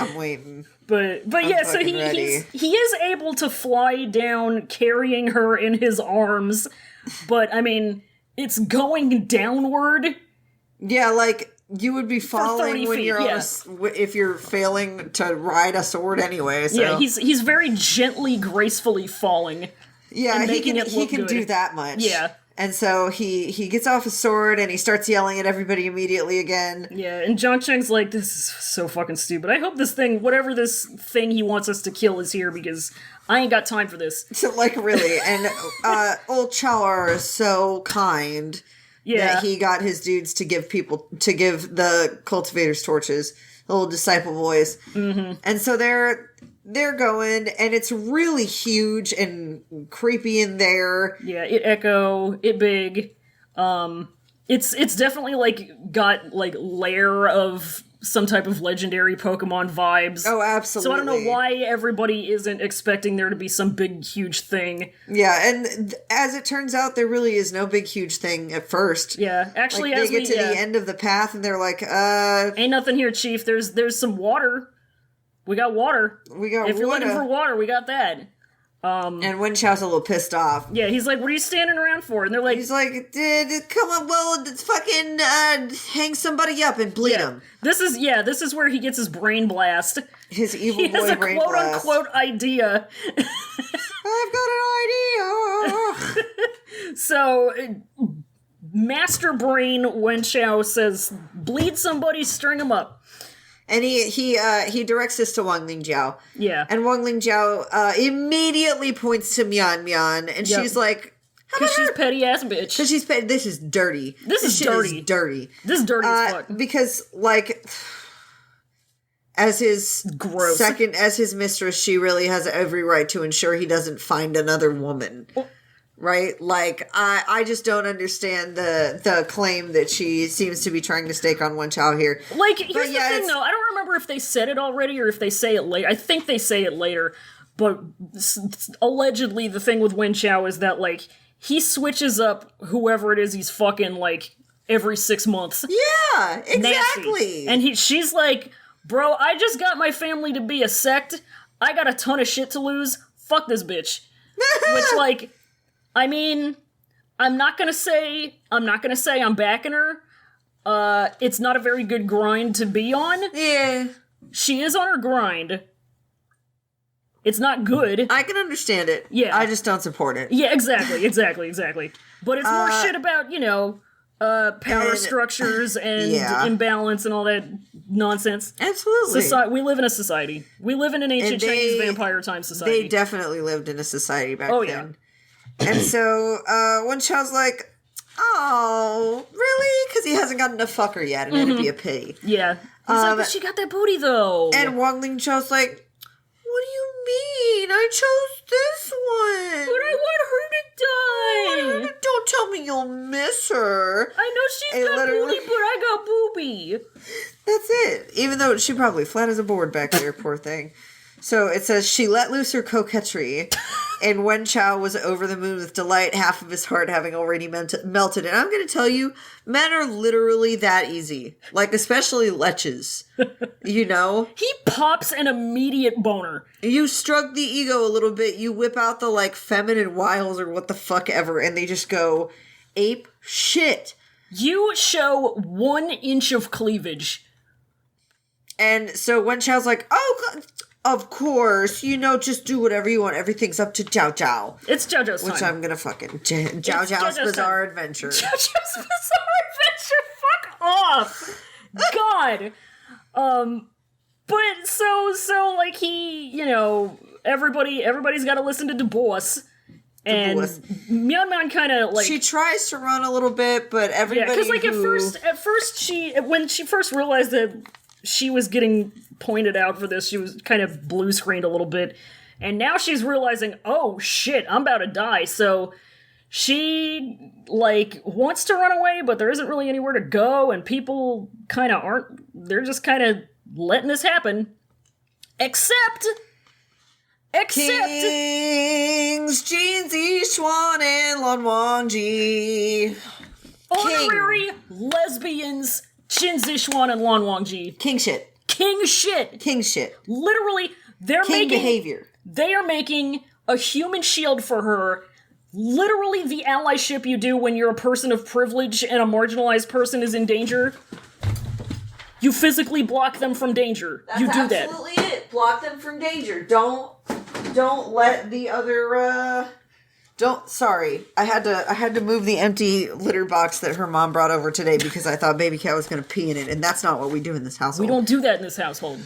I'm waiting. But yeah, so he is able to fly down carrying her in his arms, but I mean, it's going downward. Yeah, like you would be falling when you're if you're failing to ride a sword anyway. So. Yeah, he's very gently, gracefully falling. Yeah, he can do that much. Yeah. And so he gets off his sword and he starts yelling at everybody immediately again. Yeah, and John Cheng's like, this is so fucking stupid. I hope this thing, whatever this thing he wants us to kill is here because I ain't got time for this. So, like, really. And old Chowar is so kind that he got his dudes to give the cultivators torches, the little disciple boys. Mm-hmm. And so they're going, and it's really huge and creepy in there. Yeah, it echo, it big. It's definitely like got like lair of some type of legendary Pokemon vibes. Oh, absolutely. So I don't know why everybody isn't expecting there to be some big huge thing. Yeah, and as it turns out, there really is no big huge thing at first. Yeah, actually, like, they get to the end of the path, and they're like, ain't nothing here, Chief. There's some water. We got water. If you're looking for water, we got that. And Wen Chao's a little pissed off. Yeah, he's like, what are you standing around for? And they're like... He's like, come on, well, fucking hang somebody up and bleed him. This is where he gets his brain blast. His evil boy brain blast. He has a quote-unquote idea. I've got an idea! So, Master Brain Wen Chao says, bleed somebody, string him up. And he directs this to Wang Lingjiao. Yeah. And Wang Lingjiao immediately points to Mian Mian, and she's like... Because she's petty-ass bitch. Because she's petty. This is dirty. This is dirty. This is dirty as fuck. Because, like... As his mistress, she really has every right to ensure he doesn't find another woman. Right? Like, I just don't understand the claim that she seems to be trying to stake on Wen Chao here. Like, here's the thing, though. I don't remember if they said it already or if they say it later. I think they say it later. But allegedly, the thing with Wen Chao is that, like, he switches up whoever it is he's fucking, like, every 6 months. Yeah, exactly. Nasty. And she's like, bro, I just got my family to be a sect. I got a ton of shit to lose. Fuck this bitch. Which, like... I mean, I'm not gonna say I'm backing her. It's not a very good grind to be on. Yeah. She is on her grind. It's not good. I can understand it. Yeah. I just don't support it. Yeah, exactly. But it's more shit about, power structures and imbalance and all that nonsense. Absolutely. We live in a society. We live in an ancient Chinese vampire time society. They definitely lived in a society back then. Yeah. And so, Wen Chao's like, oh, really? Because he hasn't gotten to fuck her yet, and it'd be a pity. Yeah. He's like, but she got that booty, though. And Wang Lingqiao's like, what do you mean? I chose this one. But I want her to die. Don't tell me you'll miss her. I know she's got booty, but I got booby. That's it. Even though she probably flat as a board back there, poor thing. So it says, she let loose her coquetry, and Wen Chao was over the moon with delight, half of his heart having already melted. And I'm going to tell you, men are literally that easy. Like, especially leches. You know? He pops an immediate boner. You stroke the ego a little bit, you whip out the, like, feminine wiles or what the fuck ever, and they just go ape shit. You show 1 inch of cleavage. And so Wen Chao's like, oh, of course, just do whatever you want. Everything's up to Jiao Jiao. It's Jiao Jiao's time. Which I'm gonna fucking... Jiao Jiao's Bizarre Adventure. Jiao Jiao's Bizarre Adventure, fuck off! God! But so like he, everybody's gotta listen to Bouce. And Mian Mian kind of like... She tries to run a little bit, but everybody because like at first when she first realized that she was getting pointed out for this, she was kind of blue screened a little bit, and now she's realizing, oh shit, I'm about to die. So she like wants to run away, but there isn't really anywhere to go, and people kind of aren't. They're just kind of letting this happen. Except Kings Jin Zixuan and Lan Wangji. Honorary lesbians Qin Zixuan and Lan Wangji. King shit. king shit. King shit. Literally, King behavior. They are making a human shield for her. Literally the allyship you do when you're a person of privilege and a marginalized person is in danger. You physically block them from danger. You do that. That's absolutely it. Block them from danger. Don't let the other, Sorry. I had to move the empty litter box that her mom brought over today because I thought baby cat was going to pee in it, and that's not what we do in this household. We don't do that in this household.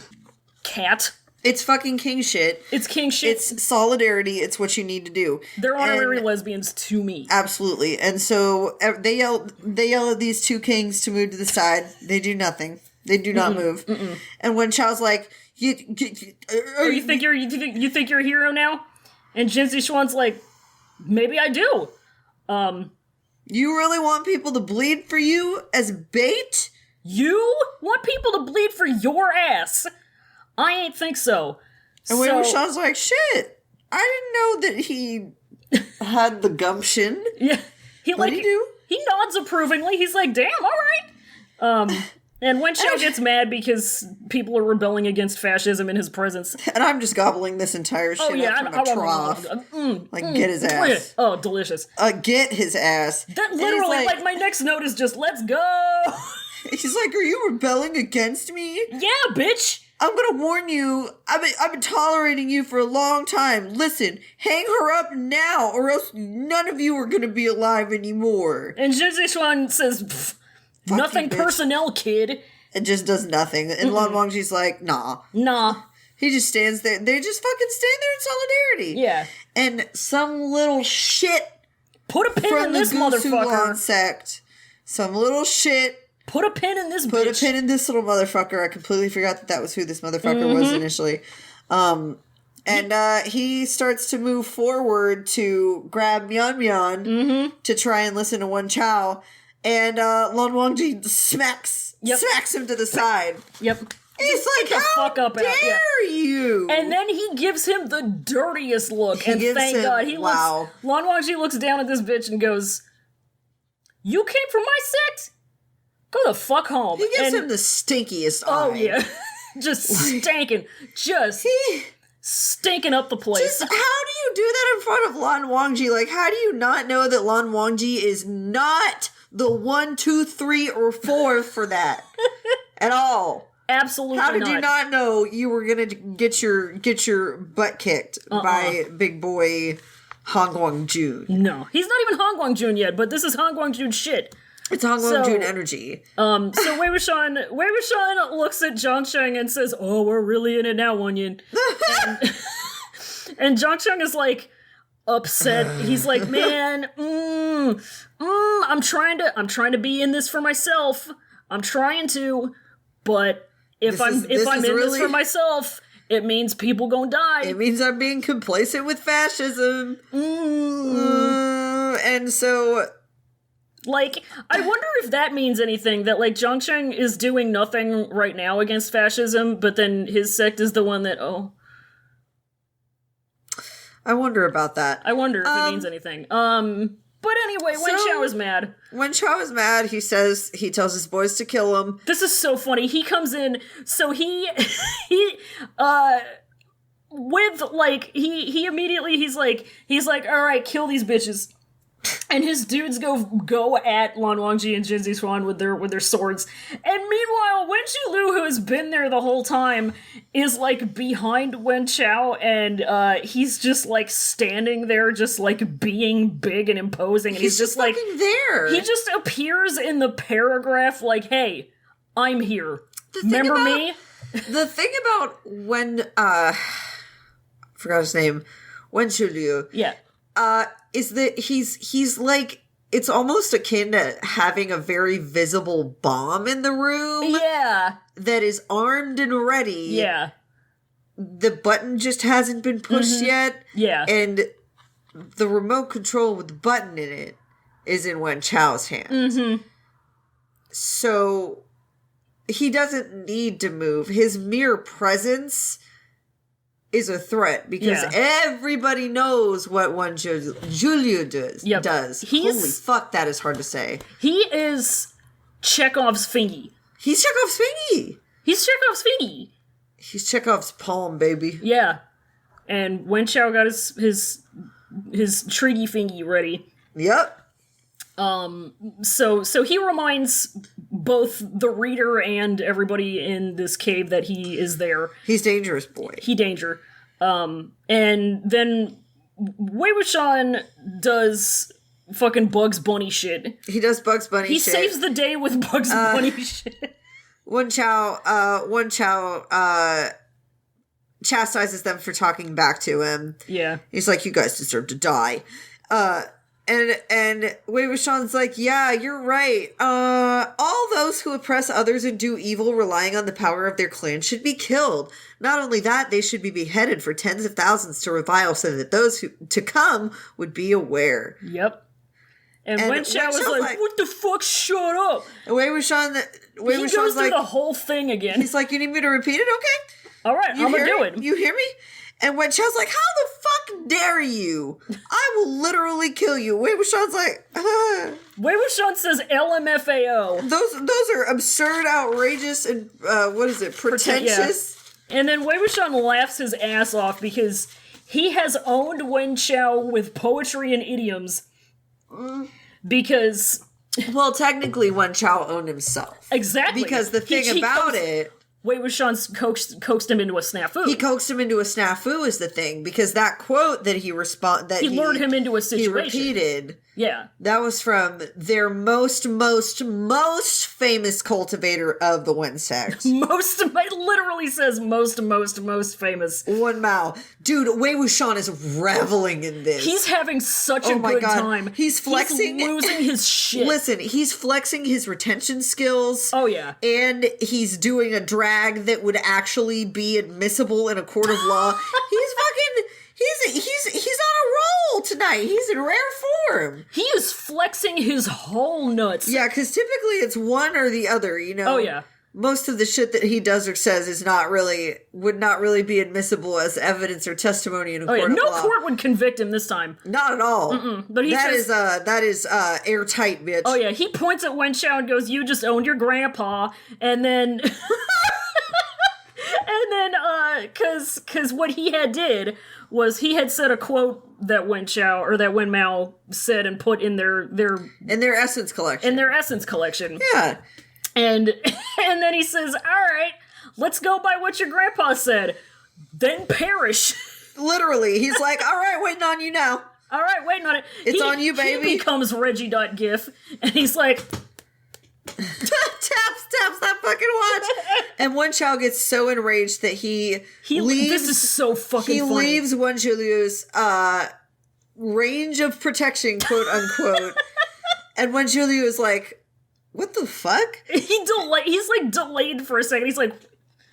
Cat. It's fucking king shit. It's king shit. It's solidarity. It's what you need to do. They're honorary lesbians to me. Absolutely. And so they yell at these two kings to move to the side. They do nothing. They do not move. Mm-mm. And when Chao's like, you think you're a hero now? And Jin Zixuan's like, maybe I do. You really want people to bleed for you as bait? You want people to bleed for your ass? I ain't think so. And when Sean's like, shit, I didn't know that he had the gumption. Yeah. What'd he do? He nods approvingly. He's like, damn, all right. And Wen Xiao gets mad because people are rebelling against fascism in his presence. And I'm just gobbling this entire shit up from a trough. Get his ass. Oh, delicious. Get his ass. That literally, like, my next note is just, let's go. He's like, are you rebelling against me? Yeah, bitch. I'm gonna warn you, I've been tolerating you for a long time. Listen, hang her up now, or else none of you are gonna be alive anymore. And Jin Zixuan says, nothing personnel, kid. And just does nothing. And Lan Wangji's like, nah. He just stands there. They just fucking stand there in solidarity. Yeah. And some little shit put a pin in this motherfucker. Sect. Some little shit. Put a pin in this bitch. Put a pin in this little motherfucker. I completely forgot that was who this motherfucker was initially. And he starts to move forward to grab Mian Mian to try and listen to Wen Chao. And Lan Wangji smacks him to the side. Yep. He's like, how dare you? And then he gives him the dirtiest look. Thank God. Lan Wangji looks down at this bitch and goes, you came from my sect? Go the fuck home. He gives him the stinkiest eye. Oh, yeah. Just stinking. Stinking up the place. How do you do that in front of Lan Wangji? Like, how do you not know that Lan Wangji is not the 1, 2, 3, or 4 for that at all? Absolutely not. How did you not know you were gonna get your butt kicked by big boy Han Guangjun? No, he's not even Han Guangjun yet, but this is Han Guangjun shit. It's Han Guangjun energy. So Wei Wuxian looks at Zhang Sheng and says, "Oh, we're really in it now, Wanyan." And Zhang Sheng is like upset. He's like, "Man, I'm trying to be in this for myself. I'm trying to, but if I'm in this for myself, it means people gonna die. It means I'm being complacent with fascism." And so, like, I wonder if that means anything, that, like, Zhang Sheng is doing nothing right now against fascism, but then his sect is the one that, I wonder about that. I wonder if it means anything. But anyway, Wen Xiao is mad. Wen Xiao is mad. He tells his boys to kill him. This is so funny. He comes in, so he immediately, he's like, all right, kill these bitches. And his dudes go at Lan Wangji and Jin Zixuan with their swords. And meanwhile, Wen Zhilu, who has been there the whole time, is like behind Wen Chao, and he's just like standing there, just like being big and imposing. And he's just like there. He just appears in the paragraph like, "Hey, I'm here. Remember me?" The thing about I forgot his name, Wen Zhilu. Yeah. Is that he's like, it's almost akin to having a very visible bomb in the room. Yeah. That is armed and ready. Yeah. The button just hasn't been pushed yet. Yeah. And the remote control with the button in it is in Wen Chao's hand. So he doesn't need to move. His mere presence is a threat, because everybody knows what Wen Zhilu does. Holy fuck, that is hard to say. He is Chekhov's fingy. He's Chekhov's fingy. He's Chekhov's thingy. He's Chekhov's palm, baby. Yeah. And Wen Chao got his treaty thingy ready. Yep. So he reminds both the reader and everybody in this cave that he is there. He's dangerous, boy. He danger. And then Wei Wuxian does fucking Bugs Bunny shit. He does Bugs Bunny He shit. saves the day with Bugs Bunny shit. Wen Chao chastises them for talking back to him. Yeah. He's like, you guys deserve to die. And Wei Wuxian's like, yeah, you're right. All those who oppress others and do evil relying on the power of their clan should be killed. Not only that, they should be beheaded for tens of thousands to revile so that those who to come would be aware. Yep. And Wen Chao was like, what the fuck, shut up! And Wei Wuxian's goes through like, the whole thing again. He's like, you need me to repeat it? Okay. Alright, I'm gonna do it. You hear me? And Wen Chao's like, how the fuck dare you? I will literally kill you. Wei Wuxian's like, Wei Wuxian says LMFAO. Those are absurd, outrageous, and what is it, pretentious? Yeah. And then Wei Wuxian laughs his ass off because he has owned Wen Chao with poetry and idioms. Because... Well, technically, Wen Chao owned himself. Exactly. Because the thing about it... Wei Wuxian coaxed him into a snafu. He coaxed him into a snafu is the thing, because that quote that he lured him into a situation. He repeated. Yeah. That was from their most famous cultivator of the Wen sect. It literally says most famous. Wen Mao. Dude, Wei Wuxian is reveling in this. He's having such a good time. He's flexing. He's losing his shit. Listen, he's flexing his retention skills. Oh, yeah. And he's doing a drag that would actually be admissible in a court of law. He's on a roll tonight. He's in rare form. He is flexing his whole nuts. Yeah, because typically it's one or the other, you know? Oh, yeah. Most of the shit that he does or says would not really be admissible as evidence or testimony in a court of law. No court would convict him this time. Not at all. But that is airtight, bitch. Oh yeah, he points at Wen Chao and goes, "You just owned your grandpa," and then, because what he did was he had said a quote that Wen Chao or that Wen Mao said and put in their essence collection. Yeah. And then he says, all right, let's go by what your grandpa said. Then perish. Literally. He's like, all right, waiting on you now. All right, waiting on it. It's on you, baby. He becomes Reggie.gif, and he's like... taps that fucking watch. And Wen Chao gets so enraged that he leaves... This is so fucking funny. He leaves Wanzhiliu's range of protection, quote unquote. And Wanzhiliu is like... What the fuck? He's like delayed for a second. He's like,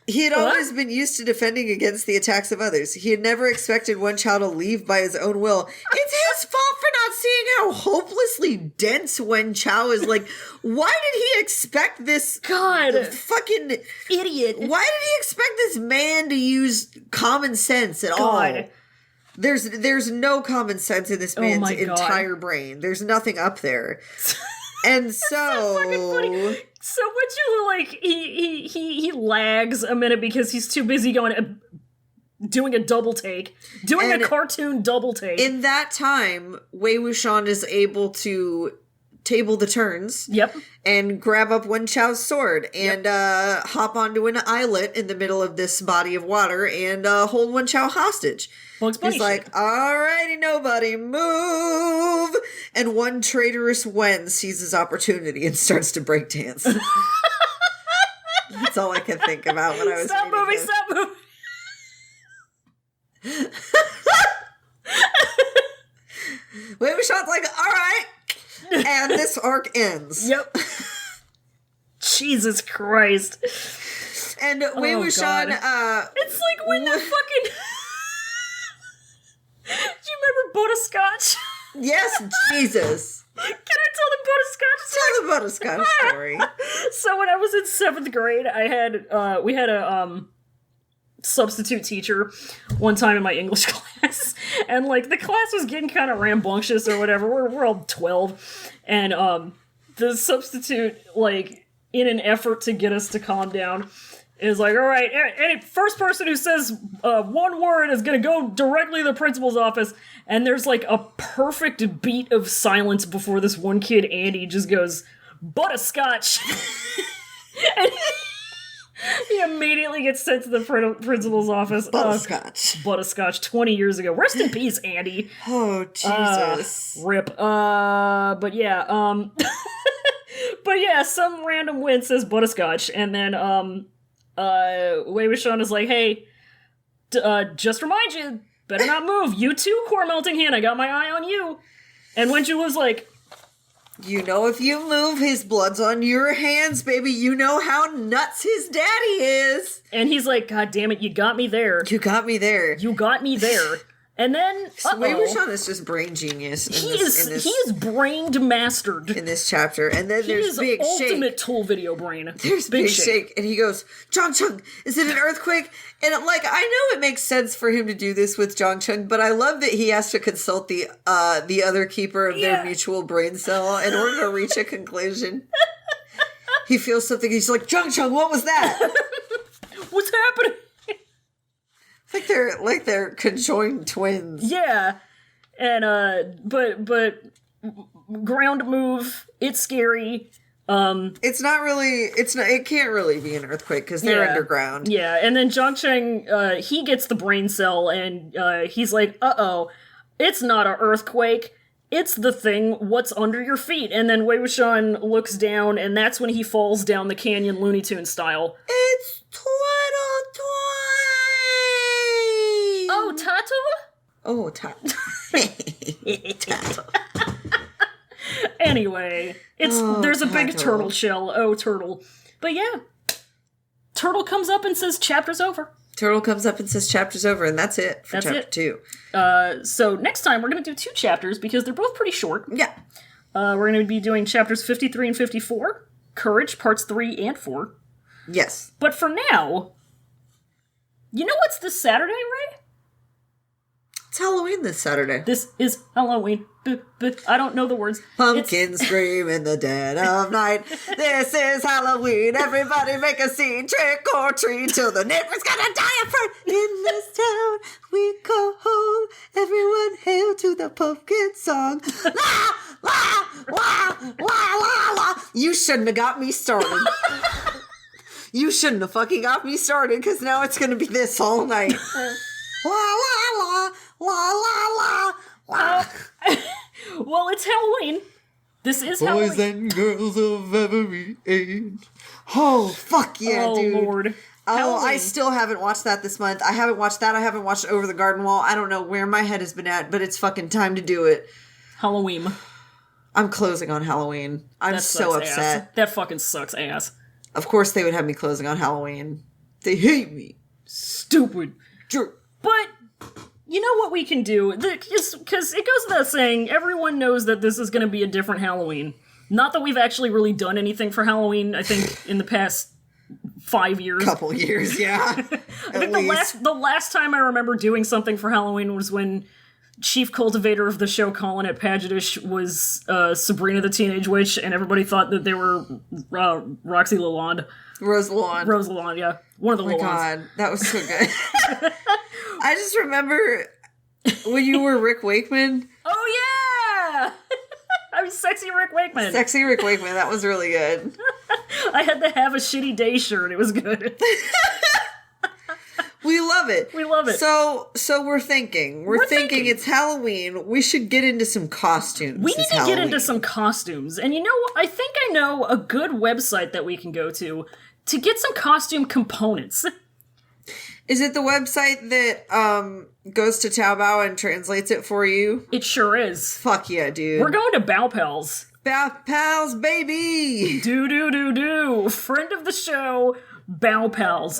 he had always been used to defending against the attacks of others. He had never expected Wen Chao to leave by his own will. It's his fault for not seeing how hopelessly dense Wen Chao is. Like, why did he expect this fucking idiot? Why did he expect this man to use common sense at all? There's no common sense in this man's entire brain. There's nothing up there. And so fucking funny. So he lags a minute because he's too busy doing a double take, a cartoon double take. In that time, Wei Wuxian is able to table the turns. Yep. And grab up Wen Chao's sword and hop onto an islet in the middle of this body of water and hold Wen Chao hostage. He's like, alrighty, nobody move. And one traitorous Wen sees his opportunity and starts to break dance. That's all I could think about when I was Stop moving. Wei Wuxian's like, alright. And this arc ends. Yep. Jesus Christ. And Wei Wuxian, it's like when the fucking... Do you remember Butterscotch? Yes, Jesus. Can I tell the Butterscotch story? Tell the Butterscotch story. So when I was in 7th grade, we had a substitute teacher one time in my English class, and like the class was getting kind of rambunctious or whatever. We're all 12, and the substitute, like, in an effort to get us to calm down, is like, all right, any first person who says one word is gonna go directly to the principal's office. And there's like a perfect beat of silence before this one kid, Andy, just goes, butterscotch. And he immediately gets sent to the principal's office. Butterscotch, 20 years ago. Rest in peace, Andy. Oh, Jesus. Rip. But yeah, but yeah, some random win says butterscotch, and then, Wei Wuxian is like, hey, just remind you, better not move. You too, core melting hand, I got my eye on you. And Wenju was like, you know, if you move, his blood's on your hands, baby. You know how nuts his daddy is. And he's like, God damn it, you got me there. You got me there. You got me there. And then, Wei Wuxian is just brain genius. He is brained mastered in this chapter. And then there's Big Shake. Ultimate tool video brain. There's Big Shake, and he goes, Zhang Cheng, is it an earthquake? And like, I know it makes sense for him to do this with Zhang Cheng, but I love that he has to consult the other keeper of their mutual brain cell in order to reach a conclusion. He feels something. He's like, Zhang Cheng, what was that? What's happening? Like they're conjoined twins. Yeah. And but ground move, it's scary. It can't really be an earthquake because they're underground. Yeah, and then Zhang Cheng, he gets the brain cell and he's like, uh-oh, it's not an earthquake. It's the thing, what's under your feet. And then Wei Wuxian looks down, and that's when he falls down the canyon Looney Tunes style. It's Twiddle Toy! Oh, Tato? Oh, Tato. Tato. Anyway, there's a big turtle shell. Oh, turtle. But yeah, Turtle comes up and says chapter's over. Turtle comes up and says chapter's over, and that's it for chapter 2. So next time we're going to do 2 chapters because they're both pretty short. Yeah. We're going to be doing chapters 53 and 54, Courage, parts 3 and 4. Yes. But for now, you know what's this Saturday, Ray? It's Halloween this Saturday. This is Halloween. I don't know the words. Pumpkins scream in the dead of night. This is Halloween. Everybody make a scene. Trick or treat till the neighbor's gonna die of fright. In this town we go home. Everyone hail to the pumpkin song. La, la, la, la, la, la. You shouldn't have got me started. You shouldn't have fucking got me started because now it's gonna be this all night. La, la, la. La, la, la, la. Well, it's Halloween. This is Halloween. Boys and girls of every age. Oh, fuck yeah, dude. Oh, Lord. Oh, Halloween. I still haven't watched that this month. I haven't watched that. I haven't watched Over the Garden Wall. I don't know where my head has been at, but it's fucking time to do it. Halloween. I'm closing on Halloween. I'm so upset. Ass. That fucking sucks ass. Of course they would have me closing on Halloween. They hate me. Stupid. But you know what we can do? Because it goes without saying, everyone knows that this is going to be a different Halloween. Not that we've actually really done anything for Halloween, I think, in the past 5 years. Couple years, yeah. I think the last time I remember doing something for Halloween was when chief cultivator of the show, Colin at Pagetish, was Sabrina the Teenage Witch, and everybody thought that they were Roxy Lalonde. Rose Lalonde, yeah. One of the Lalondes. Oh my god, that was so good. I just remember when you were Rick Wakeman. Oh yeah! I was Sexy Rick Wakeman. Sexy Rick Wakeman, that was really good. I had to have a shitty day shirt. It was good. We love it. We love it. So we're thinking. We're thinking it's Halloween. We should get into some costumes. We need to get into some costumes. And you know, I think I know a good website that we can go to get some costume components. Is it the website that goes to Taobao and translates it for you? It sure is. Fuck yeah, dude. We're going to Baaallll. Baaallll, baby! Do. Friend of the show, Baaallll.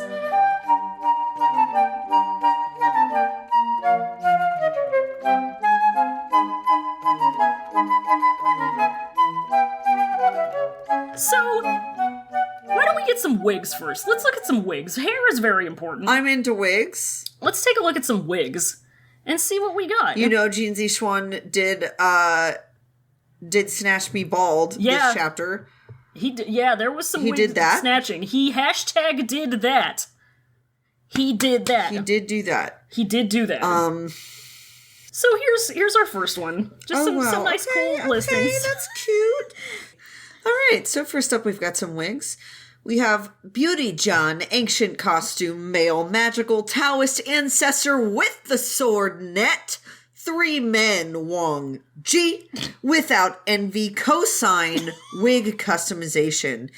So, why don't we get some wigs first? Let's look at some wigs. Hair is very important. I'm into wigs. Let's take a look at some wigs and see what we got. You know, Jean Zixuan did Snatch Me Bald this chapter. Yeah, there was some He wig did that? snatching. He hashtag did that. He did that. He did do that. He did do that. So here's our first one. Just some nice cool listings. Okay, that's cute. All right, so first up we've got some wigs. We have Beauty John, ancient costume, male, magical, Taoist ancestor with the sword net. 3 men, wangji, without envy, cosign, wig customization.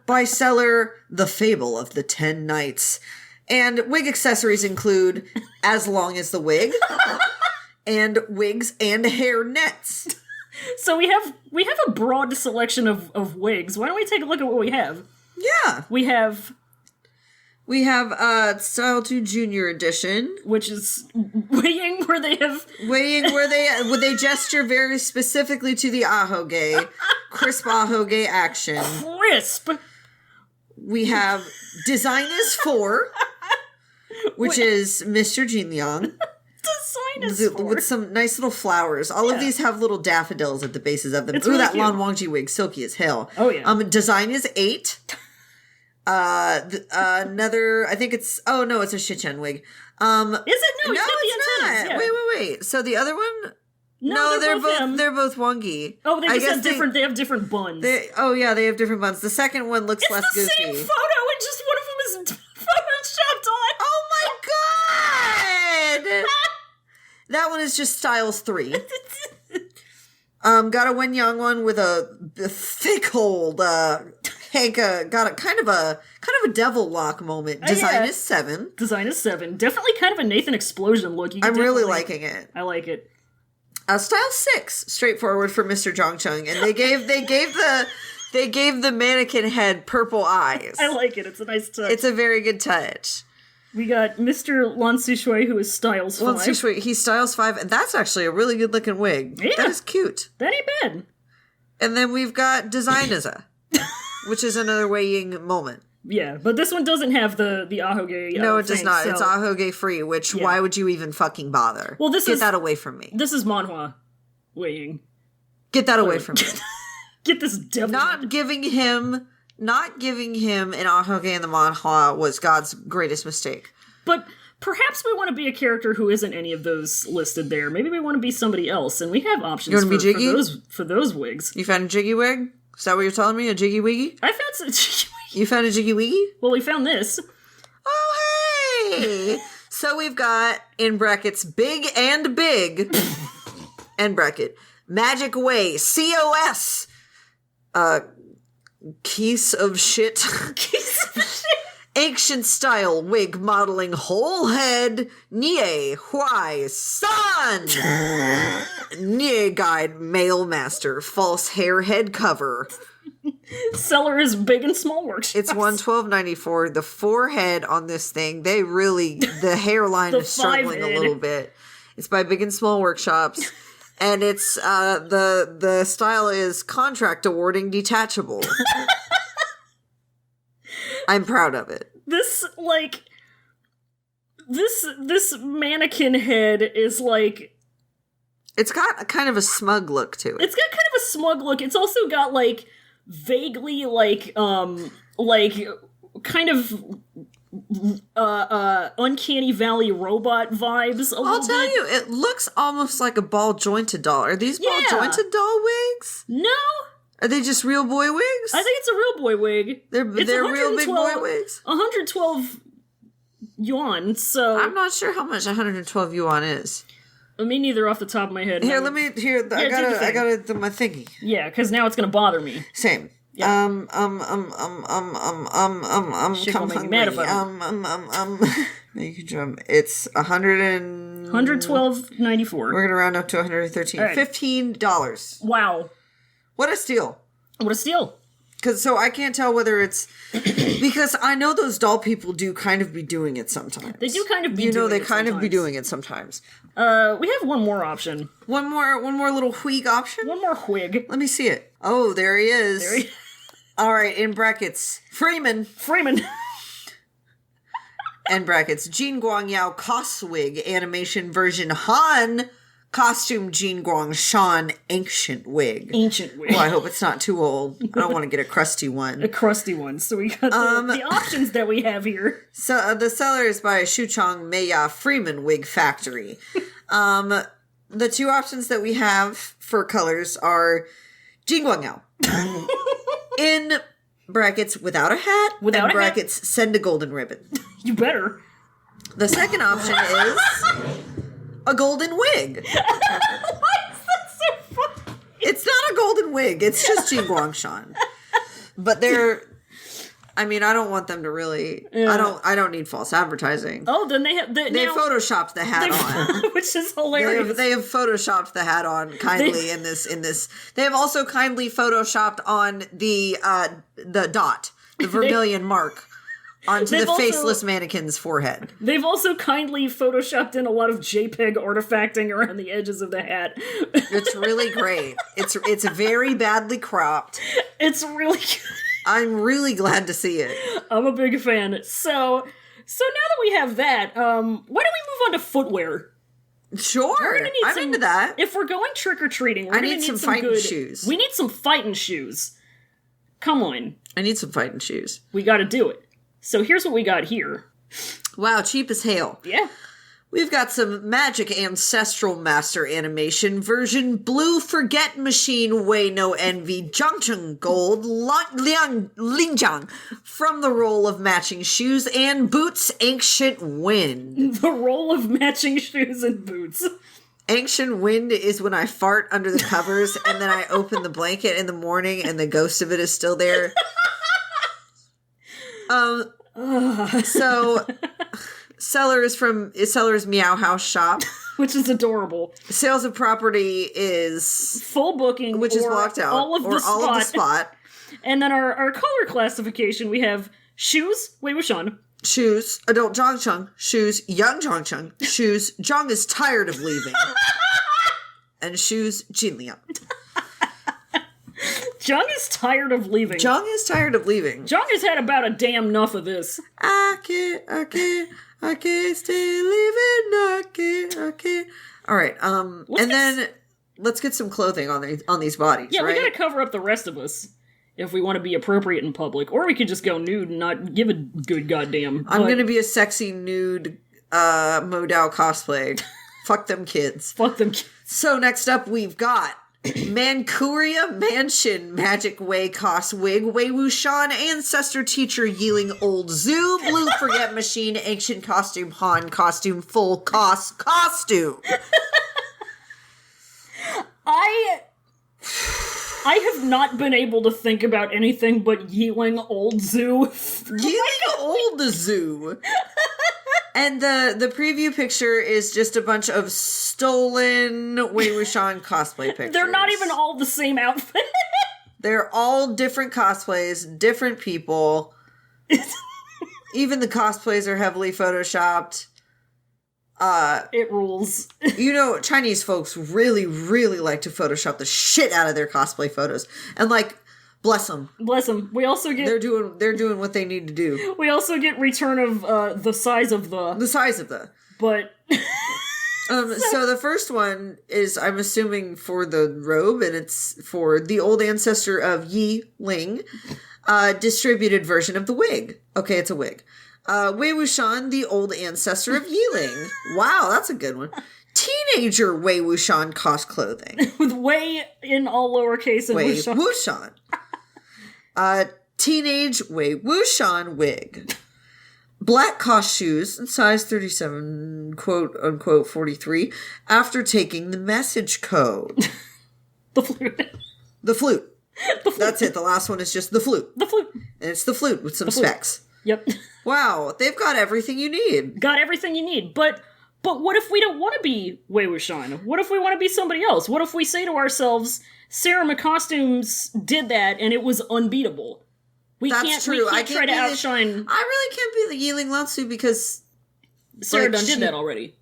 By seller, The Fable of the 10 Knights. And wig accessories include as long as the wig, and wigs and hair nets. So we have a broad selection of wigs. Why don't we take a look at what we have? Yeah. We have Style 2 Junior Edition. Which is weighing where they gesture very specifically to the ahoge. Crisp ahoge action. Crisp! We have Design is 4, which is Mr. Jin Liang. Design is 4. With some nice little flowers. All of these have little daffodils at the bases of them. It's Ooh, really that cute. Lan Wangji wig, silky as hell. Oh, yeah. Design is 8. Another, I think it's, oh no, it's a Shichen wig. Is it? No, no, it's not. Yeah. Wait. So the other one? No, they're both him. They're both wongy. Oh, they just have different. They have different buns. They have different buns. The second one looks less It's the goofy. same photo, and just one of them is photoshopped on. Oh my god! That one is just Styles 3. Got a Wen Yang one with a thick old Hank. Got a kind of a devil lock moment. Design is 7. Design is 7. Definitely kind of a Nathan Explosion look. I'm really liking it. I like it. Style 6, straightforward for Mr. Zhongcheng, and they gave the mannequin head purple eyes. I like it. It's a nice touch. It's a very good touch. We got Mr. Lan Sishui, who is Styles 5. Lan Sishui, he's Styles 5, and that's actually a really good looking wig. Yeah. That is cute. That ain't bad. And then we've got Designiza, which is another weighing moment. Yeah, but this one doesn't have the ahoge. No, it does thing, not. so. It's ahoge free, which why would you even fucking bother? Well, Get that away from me. This is manhwa weighing. Get that away from me. Get this devil. Not giving him an ahoge in the manhwa was God's greatest mistake. But perhaps we want to be a character who isn't any of those listed there. Maybe we want to be somebody else, and we have options you want to be Jiggy? for those wigs. You found a Jiggy wig? Is that what you're telling me? A Jiggy wiggy? I found some Jiggy wiggy. You found a Jiggy wiggy? Well, we found this. Oh, hey! So we've got, in brackets, big and big, end bracket, Magic Way, COS, Keys of shit. Keys of shit. Ancient style wig modeling whole head, Nie Huai San. Nie guide male master, false hair head cover. Seller is Big and Small Workshops. It's $112.94. The forehead on this thing, the hairline is struggling a little bit. It's by Big and Small Workshops. And it's, the style is contract awarding detachable. I'm proud of it. This mannequin head is like... It's got a kind of a smug look to it. It's got kind of a smug look. It's also got, like, vaguely, kind of Uncanny Valley robot vibes a little bit. I'll tell you, it looks almost like a ball-jointed doll. Are these ball-jointed doll wigs? No. Are they just real boy wigs? I think it's a real boy wig. They're real big boy wigs? 112 yuan, so... I'm not sure how much 112 yuan is. Me neither off the top of my head. Here, I gotta do my thingy. Yeah, because now it's gonna bother me. Same. Yeah. Come hungry. You can drum. It's 112.94. We're gonna round up to 113. Right. $15. Wow. What a steal. What a steal. So I can't tell whether it's because I know those doll people do kind of be doing it sometimes. They do kind of be they kind of be doing it sometimes. We have one more option. One more little wig option? One more wig. Let me see it. Oh, there he is. All right, in brackets, Freeman. End brackets, Jean Guangyao Cos Wig animation version Han costume Jean Guangshan ancient wig. Ancient wig. Well, I hope it's not too old. I don't want to get a crusty one. A crusty one. So we got the options that we have here. So the seller is by Shuchong Meiya Freeman Wig Factory. The two options that we have for colors are Jing Guangyao. In brackets without a hat. Without a brackets hat. Send a golden ribbon. You better. The second option is a golden wig. Why is that so funny? It's not a golden wig. It's just Jing Guangshan. But I don't want them to really. Yeah. I don't need false advertising. Oh, then they have. They photoshopped the hat on, which is hilarious. They have photoshopped the hat on kindly in this. They have also kindly photoshopped on the dot, the vermilion mark, onto the faceless mannequin's forehead. They've also kindly photoshopped in a lot of JPEG artifacting around the edges of the hat. It's really great. It's very badly cropped. It's really good. I'm really glad to see it. I'm a big fan. So now that we have that, why don't we move on to footwear? Sure, I'm into that. If we're going trick-or-treating, we're going to need some fighting shoes. We need some fighting shoes. Come on. I need some fighting shoes. We got to do it. So here's what we got here. Wow, cheap as hail. Yeah. We've got some Magic Ancestral Master Animation version Blue Forget Machine Wei No Envy Zhangcheng Gold Linjiang from the roll of matching shoes and Boots Ancient Wind. The roll of matching shoes and boots. Ancient Wind is when I fart under the covers and then I open the blanket in the morning and the ghost of it is still there. So Seller's Meow House Shop, which is adorable. Sales of property is full booking, which is blocked out, all of the spot. And then our color classification, we have shoes, Wei Wuxian. Shoes, adult Zhangcheng. Shoes, young Zhangcheng. Shoes, Zhang is tired of leaving. And shoes, Jinliang. Zhang is tired of leaving. Zhang is tired of leaving. Zhang has had about a damn enough of this. I can't stay leaving. I can't. All right. Then let's get some clothing on these bodies. Yeah, right? We gotta cover up the rest of us if we want to be appropriate in public, or we could just go nude and not give a good goddamn. I'm gonna be a sexy nude Modal cosplay. Fuck them kids. Fuck them kids. So next up, we've got Manchuria Mansion Magic Wei Cos Wig Wei Wuxian Ancestor Teacher Yiling Old Zoo Blue Forget Machine Ancient Costume Han Costume Full Costume. I have not been able to think about anything but Yiling Old Zoo. Yiling Old Zoo. And the preview picture is just a bunch of stolen Wei Wuxian cosplay pictures. They're not even all the same outfit. They're all different cosplays, different people. Even the cosplays are heavily photoshopped. It rules. Chinese folks really, really like to Photoshop the shit out of their cosplay photos. And bless them. Bless them. We also get... They're doing what they need to do. We also get return of the size of the... The size of the... But... So the first one is, I'm assuming, for the robe, and it's for the old ancestor of Yi Ling, distributed version of the wig. Okay, it's a wig. Wei Wuxian, the old ancestor of Yi Ling. Wow, that's a good one. Teenager Wei Wuxian cost clothing. With Wei in all lowercase and Wei Wuxian. Teenage Wei Wuxian wig. Black cost shoes in size 37, quote unquote 43, after taking the message code. The flute. The flute. That's it. The last one is just the flute. The flute. And it's the flute with some specs. Yep. Wow, they've got everything you need. Got everything you need. But what if we don't want to be Wei Wuxian? What if we want to be somebody else? What if we say to ourselves, Sarah McCostumes did that and it was unbeatable? That's true. We can't try to outshine... I really can't be the Yiling Lansu because... Sarah did that already.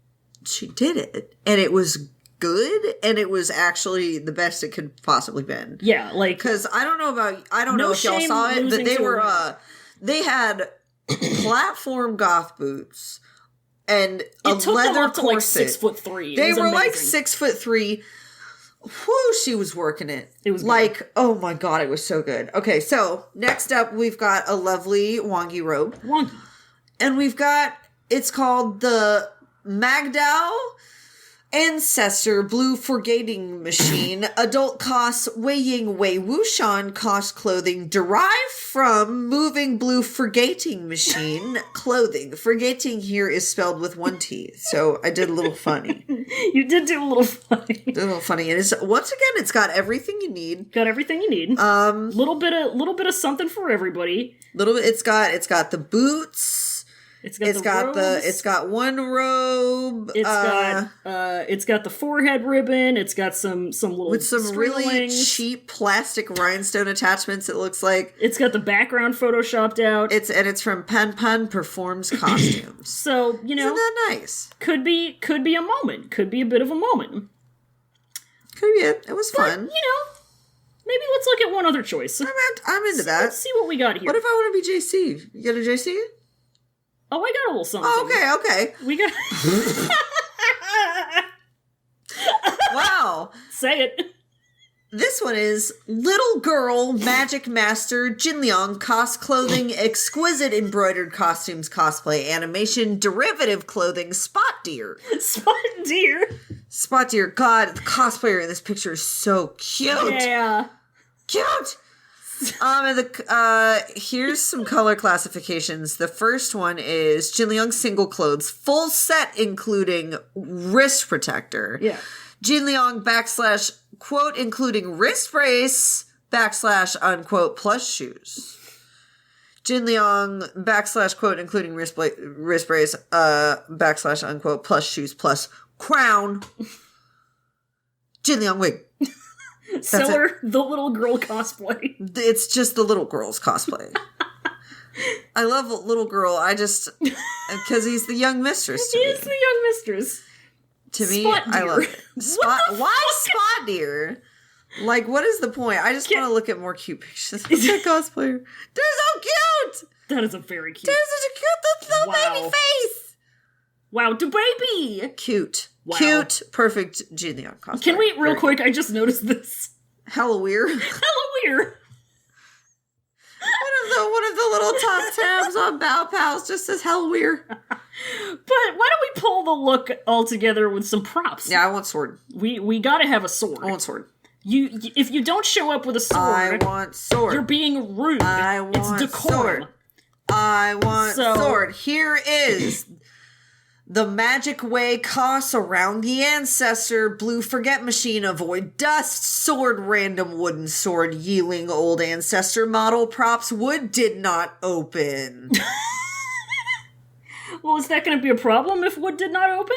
She did it. And it was good. And it was actually the best it could possibly been. Yeah, Because I don't know if y'all saw it, but they had platform goth boots and a It took leather them up to like corset. 6'3". They It was were like amazing. 6'3". Whoo, she was working it. It was good. like, oh my god, it was so good. Okay, so next up we've got a lovely wongi robe. Wonky. And we've got, it's called the Magdao Ancestor Blue Forgating Machine. Adult costs weighing Wei Wuxian cost clothing derived from moving blue forgating machine clothing. Forgating here is spelled with one T. So I did a little funny. You did do a little funny. Did a little funny. It is, once again, it's got everything you need. Got everything you need. Little bit of something for everybody. Little bit, it's got the boots. It's got one robe. It's got the forehead ribbon. It's got some little with some really string-lings. cheap plastic rhinestone attachments. It looks like It's got the background photoshopped out. it's from Pan Pan Performs Costumes. So Isn't that nice? could be a moment. Could be a bit of a moment. Could be it. It was But, fun. Maybe let's look at one other choice. I'm into that. Let's see what we got here. What if I want to be JC? You got a JC? Oh, I got a little something. Oh, okay. We got. Wow. Say it. This one is Little Girl Magic Master Jinliang Cost Clothing Exquisite Embroidered Costumes Cosplay Animation Derivative Clothing Spot Deer. Spot deer. Spot Deer. God, the cosplayer in this picture is so cute. Yeah. Cute. Here's some color classifications. The first one is Jinliang single clothes, full set including wrist protector. Yeah. Jinliang / quote including wrist brace / unquote plus shoes. Jinliang / quote including wrist brace / unquote plus shoes plus crown. Jinliang wig. Seller, the little girl cosplay. It's just the little girl's cosplay. I love little girl. Because he's the young mistress to me. He is the young mistress. To me, Spot I deer. love it. Why spot deer? Like, what is the point? I just want to look at more cute pictures of that cosplayer. They're so cute! That is a very cute. They're such a cute little baby face! Wow, the baby! Cute. Wow. Cute, perfect Jinliang cosplay. Can we, real Very quick, I just noticed this. Halloween. Halloween! One of the little top tabs on Bow Pals just says Halloween. But why don't we pull the look all together with some props? Yeah, I want sword. We gotta have a sword. I want sword. If you don't show up with a sword, I want sword. you're being rude. I want it's decorum. sword. I want So- sword. Here is the magic way costs around the ancestor. Blue forget machine. Avoid dust. Sword random wooden sword. Yielding old ancestor model props. Wood did not open. Well, is that going to be a problem if wood did not open?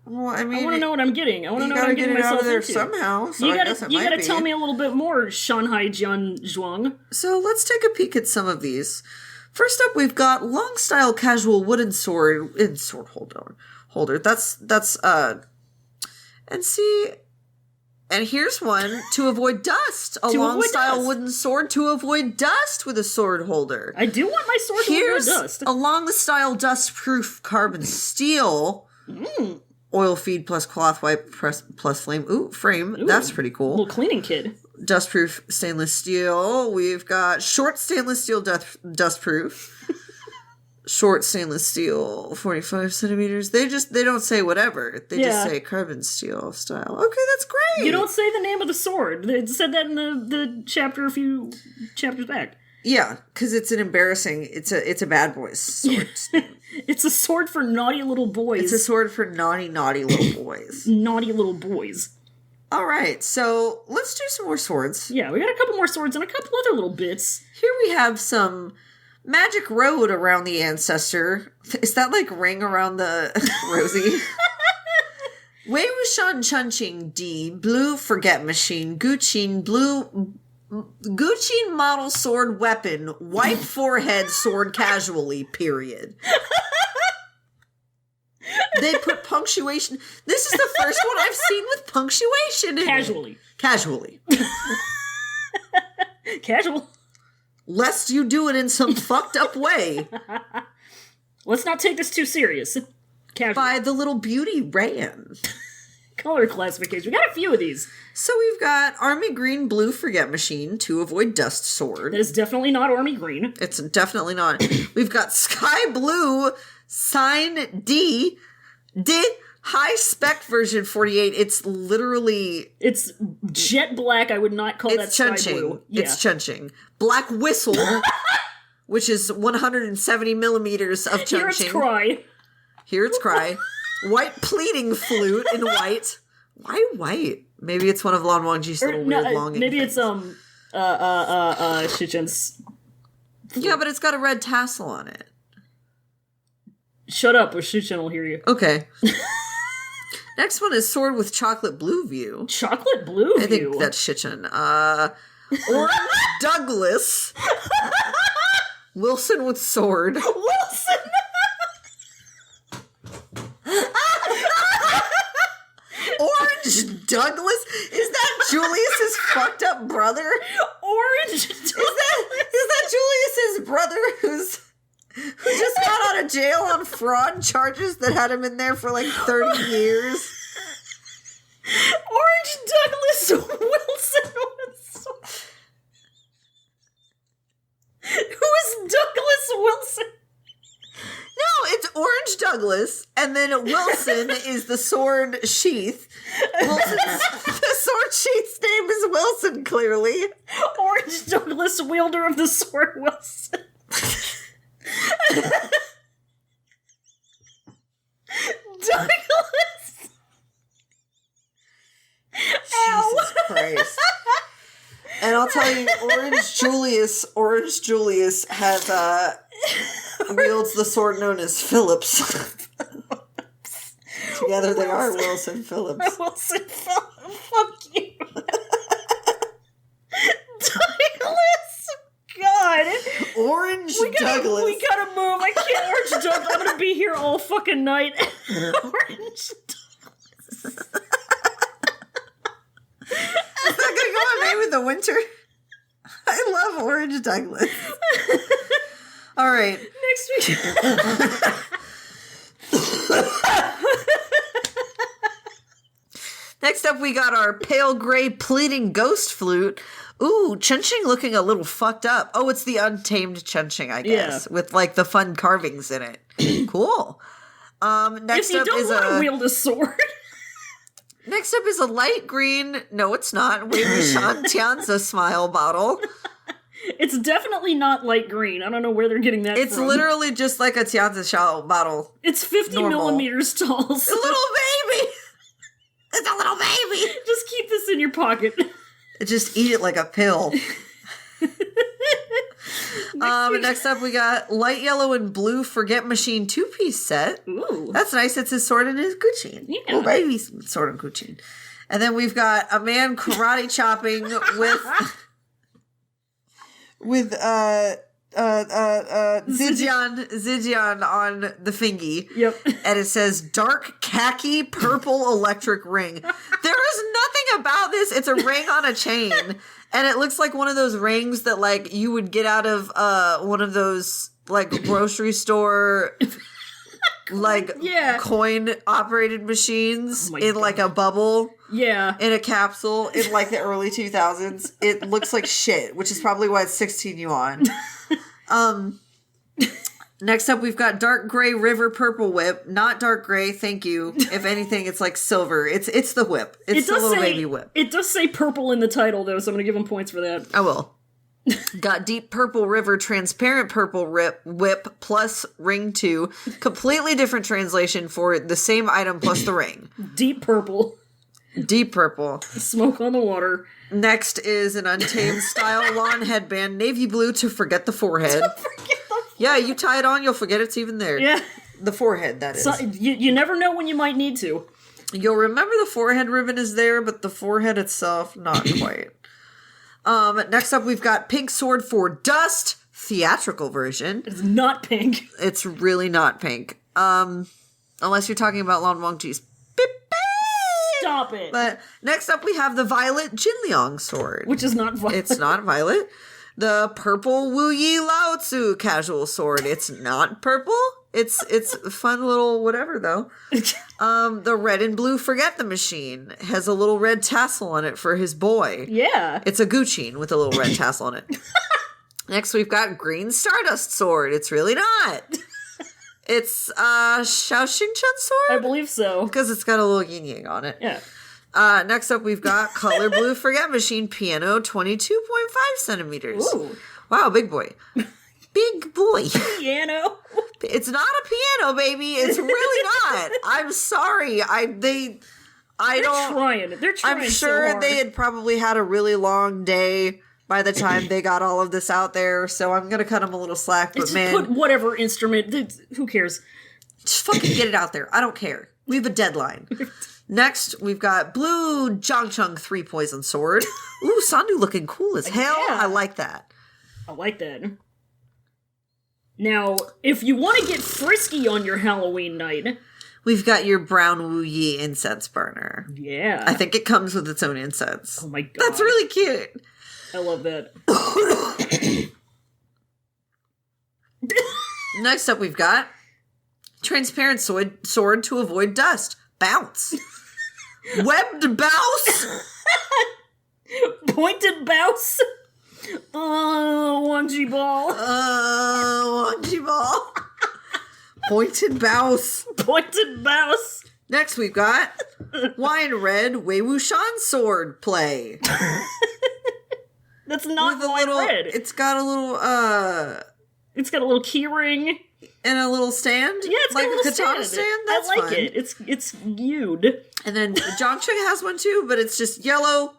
Well, I mean, I want to know what I'm getting. I want to you know what gotta I'm get getting it out myself of there into. somehow. So You I guess gotta, it you might gotta be. tell me a little bit more, Shanghai Jian Zhuang. So let's take a peek at some of these. First up, we've got long style casual wooden sword in sword holder. And see, and here's one to avoid dust. A To long avoid style dust. wooden sword to avoid dust with a sword holder. I do want my sword to Here's avoid dust. a long style dust proof carbon steel. Oil feed plus cloth wipe plus flame. Frame. That's pretty cool. Little cleaning kit. Dustproof stainless steel. We've got short stainless steel dustproof. Short stainless steel, 45 centimeters. They don't say whatever. They just say carbon steel style. Okay, that's great. You don't say the name of the sword. They said that in the chapter a few chapters back. Yeah, because it's an embarrassing. It's a bad boy's sword. It's a sword for naughty little boys. It's a sword for naughty little boys. Naughty little boys. All right, so let's do some more swords. Yeah, we got a couple more swords and a couple other little bits. Here we have some magic road around the ancestor. Is that like ring around the Rosie? Wei Wuxian Chunqing D blue forget machine Guqin model sword weapon wipe forehead sword casually period. They put punctuation. This is the first one I've seen with punctuation in Casually. it. Casually. Casual. Lest you do it in some fucked up way. Let's not take this too serious. Casual. by the little beauty Ran. Color classification. We got a few of these. So we've got Army Green Blue Forget Machine to avoid dust sword. That is definitely not Army Green. It's definitely not. We've got Sky Blue Sign D High Spec version 48. It's literally... It's jet black. I would not call that sky blue. Yeah. It's chunching. Black Whistle, which is 170 millimeters of chunching. Hear its cry. Hear its cry. White Pleading Flute in white. Why white? Maybe it's one of Lan Wangji's little weird longing maybe things. it's, Shichin's... Yeah, but it's got a red tassel on it. Shut up, or Shichin will hear you. Okay. Next one is Sword with Chocolate Blue View. Chocolate Blue View? I think that's Shichin. Or Douglas. Wilson with Sword. Wilson! Orange Douglas? Is that Julius's fucked up brother? Orange Is that Julius's brother who just got out of jail on fraud charges that had him in there for like 30 years? Orange Douglas Wilson. Who is Douglas Wilson? No, it's Orange Douglas, and then Wilson is the sword sheath. The sword sheath's name is Wilson, clearly. Orange Douglas, wielder of the sword Wilson. Douglas! Jesus Christ. And I'll tell you, Orange Julius has, wields the sword known as Phillips. Together they are Wilson Phillips. Wilson Phillips, fuck you. Douglas! God. Orange Douglas. We gotta move. I can't Orange Douglas. I'm gonna be here all fucking night. Orange Douglas. Is that gonna go on Maybe the Winter? I love Orange Douglas. All right. Next week. Next up, we got our pale gray pleading ghost flute. Ooh, Chunching looking a little fucked up. Oh, it's the untamed Chunching, I guess, with like the fun carvings in it. Cool. Next if you up don't is want to wield a sword. Next up is a light green. No, it's not. Wei Wuxian Tianzi smile bottle. It's definitely not light green. I don't know where they're getting that It's from. literally just like a Tianzi shell bottle. It's 50 Normal. millimeters tall. So A little baby. It's a little baby. just keep this in your pocket. Just eat it like a pill. Next up we got light yellow and blue Forget Machine 2-piece set. Ooh. That's nice. It's his sword and his gucci. Yeah. Oh, baby's sword and gucci. And then we've got a man karate chopping with Zijian on the fingy. Yep. And it says dark khaki purple electric ring. There is nothing about this. It's a ring on a chain. And it looks like one of those rings that like you would get out of one of those like grocery store like coin operated machines in like a bubble. Yeah. In a capsule in like the early 2000s. It looks like shit, which is probably why it's 16 yuan. Next up, we've got dark gray river purple whip. Not dark gray, thank you. If anything, it's like silver. It's the whip. It's the little baby whip. It does say purple in the title, though, so I'm going to give them points for that. I will. Got deep purple river, transparent purple whip plus ring 2. Completely different translation for the same item plus the ring. Deep purple. Deep purple. Smoke on the water. Next is an Untamed style lawn headband, navy blue to forget the forehead. Yeah, you tie it on, you'll forget it's even there. Yeah. The forehead, that is. So, you never know when you might need to. You'll remember the forehead ribbon is there, but the forehead itself, not quite. Next up, we've got Pink Sword for Dust, theatrical version. It's not pink. It's really not pink. Unless you're talking about Lan Wangji's. Stop it. But next up, we have the violet Jinliang sword. Which is not violet. It's not violet. The purple Wu Yi Lao Tzu casual sword. It's not purple. It's a fun little whatever, though. The red and blue Forget the Machine has a little red tassel on it for his boy. Yeah. It's a Gucci with a little red tassel on it. Next, we've got Green Stardust Sword. It's really not. It's Xiao Xingchen sword? I believe so. Because it's got a little yin-yang on it. Yeah. Next up, we've got Color Blue Forget Machine Piano 22.5 centimeters. Ooh. Wow, big boy. Big boy. Piano. It's not a piano, baby. It's really not. I'm sorry. They're trying. They're trying. I'm sure so hard. they had probably had a really long day by the time they got all of this out there, so I'm gonna cut them a little slack. But Just man, put whatever instrument. Who cares? just fucking get it out there. I don't care. We have a deadline. Next, we've got Blue Zhangcheng 3 Poison Sword. Ooh, Sandu looking cool as hell. Yeah. I like that. I like that. Now, if you want to get frisky on your Halloween night, We've got your Brown Wu Yi incense burner. yeah. I think it comes with its own incense. Oh my god. That's really cute. I love that. Next up, we've got Transparent sword to avoid dust. Bounce. Webbed Bouse. Pointed Bouce. Wangji ball. Wangji ball. Pointed Bouse. Pointed Bouce. Next, we've got Wine Red Wei Wuxian sword play. That's not With a wine little, red. it's got a little, It's got a little key ring. and a little stand. Yeah, it's like got a little katana stand. That's I like fun. it. It's nude. And then Zhangcheng has one too, but it's just yellow,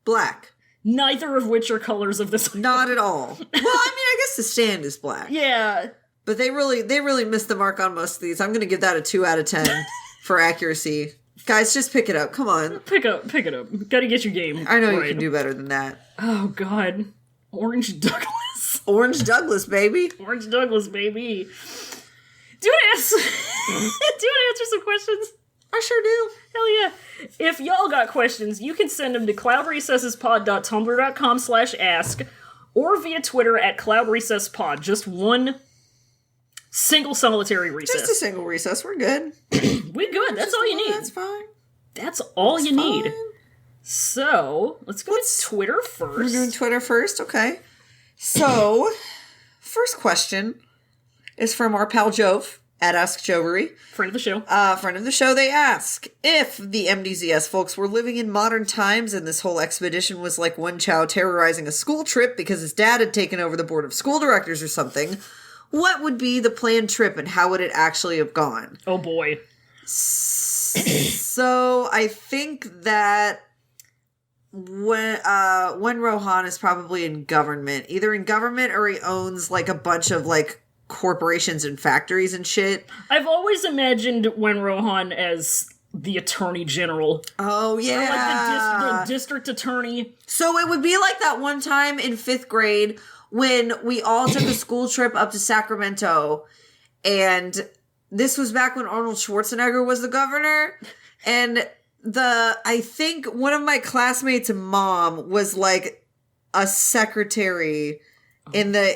black. Neither of which are colors of this. Not at all. Well, I mean, I guess the stand is black. Yeah. But they really missed the mark on most of these. I'm going to give that a 2 out of 10 for accuracy. Guys, just pick it up. Come on. Pick it up. Gotta get your game. I know right. you can do better than that. Oh god. Orange Douglas. Orange Douglas, baby. Orange Douglas, baby. Do you want to answer some questions? I sure do. Hell yeah. If y'all got questions, you can send them to cloudrecessespod.tumblr.com/ask or via Twitter at cloudrecesspod. Just one single solitary recess. Just a single recess. We're good. We good. That's all you need. That's fine. That's all you need. Fine. So, let's go to Twitter We're first. doing Twitter first, okay. So, first question is from our pal Jove at Ask Jovery. Friend of the show. Friend of the show, they ask, if the MDZS folks were living in modern times and this whole expedition was like Wen Chao terrorizing a school trip because his dad had taken over the board of school directors or something, what would be the planned trip and how would it actually have gone? Oh boy. So, I think that when Rohan is probably in government, either in government or he owns like a bunch of like corporations and factories and shit. I've always imagined Wen Rohan as the attorney general. Oh Or yeah, like the district attorney. So it would be like that one time in 5th grade when we all took a school trip up to Sacramento, and this was back when Arnold Schwarzenegger was the governor, and I think one of my classmates' mom was like a secretary in the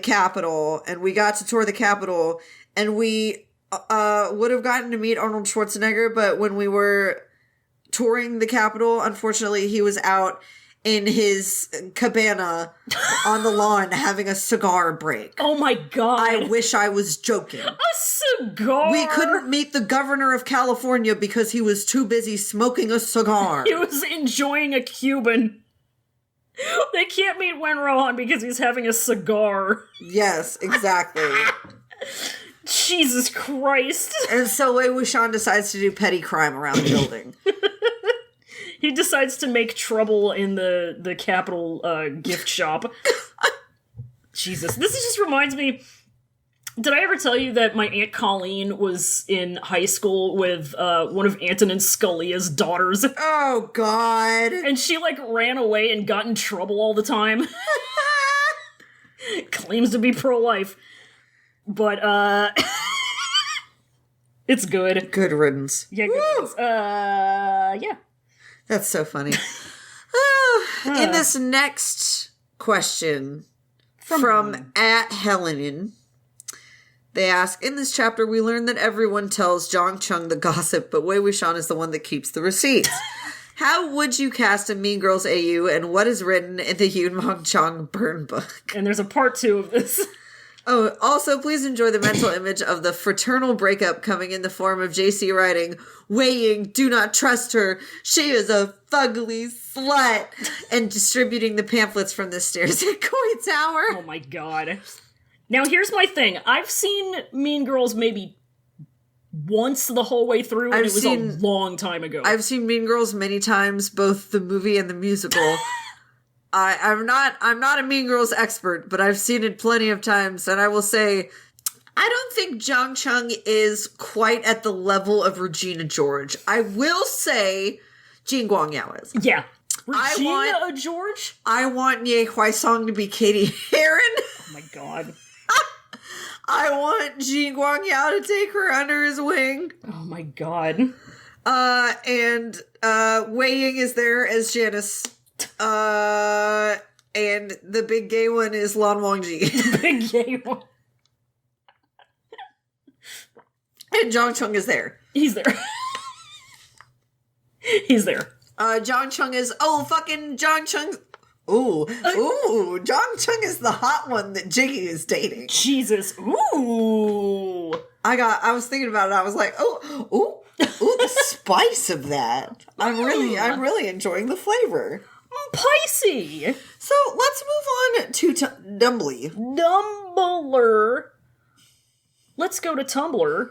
Capitol, and we got to tour the Capitol, and we would have gotten to meet Arnold Schwarzenegger, but when we were touring the Capitol, unfortunately, he was out in his cabana on the lawn having a cigar break. Oh my god. I wish I was joking. A cigar? We couldn't meet the governor of California because he was too busy smoking a cigar. He was enjoying a Cuban. They can't meet Wen Rohan because he's having a cigar. Yes, exactly. Jesus Christ. And so Wei Wuxian decides to do petty crime around the building. He decides to make trouble in the Capitol gift shop. Jesus. This just reminds me... Did I ever tell you that my Aunt Colleen was in high school with one of Antonin Scalia's daughters? Oh, God. And she, like, ran away and got in trouble all the time. Claims to be pro-life. But, it's good. Good riddance. Yeah, good riddance. Yeah. That's so funny. In this next question from @Helenin, They ask, in this chapter, we learn that everyone tells Jong Chung the gossip, but Wei Wuxian is the one that keeps the receipts. How would you cast a Mean Girls AU, and what is written in the Yun Chang burn book? And there's a part 2 of this. Oh, also, please enjoy the mental image of the fraternal breakup coming in the form of JC writing, Wei Ying, do not trust her. She is a fugly slut. And distributing the pamphlets from the stairs at Koi Tower. Oh my god. Now, here's my thing. I've seen Mean Girls maybe once the whole way through, and it was a long time ago. I've seen Mean Girls many times, both the movie and the musical. I'm not a Mean Girls expert, but I've seen it plenty of times, and I will say, I don't think Jong Chung is quite at the level of Regina George. I will say Jean Guangyao is. Yeah. Regina George? I want Ye Huaisong to be Katie Heron. Oh my god. I want Jean Guangyao to take her under his wing. Oh my god. And Wei Ying is there as Janice. And the big gay one is Lan Wangji. The big gay one. And Jong Chung is there. He's there. He's there. Jong Chung is, fucking Jong Chung. Jong Chung is the hot one that Jiggy is dating. Jesus. Ooh. I was thinking about it. I was like, the spice of that. I'm really enjoying the flavor. Piscy. So let's move on to Dumbly. Dumbler. Let's go to Tumblr.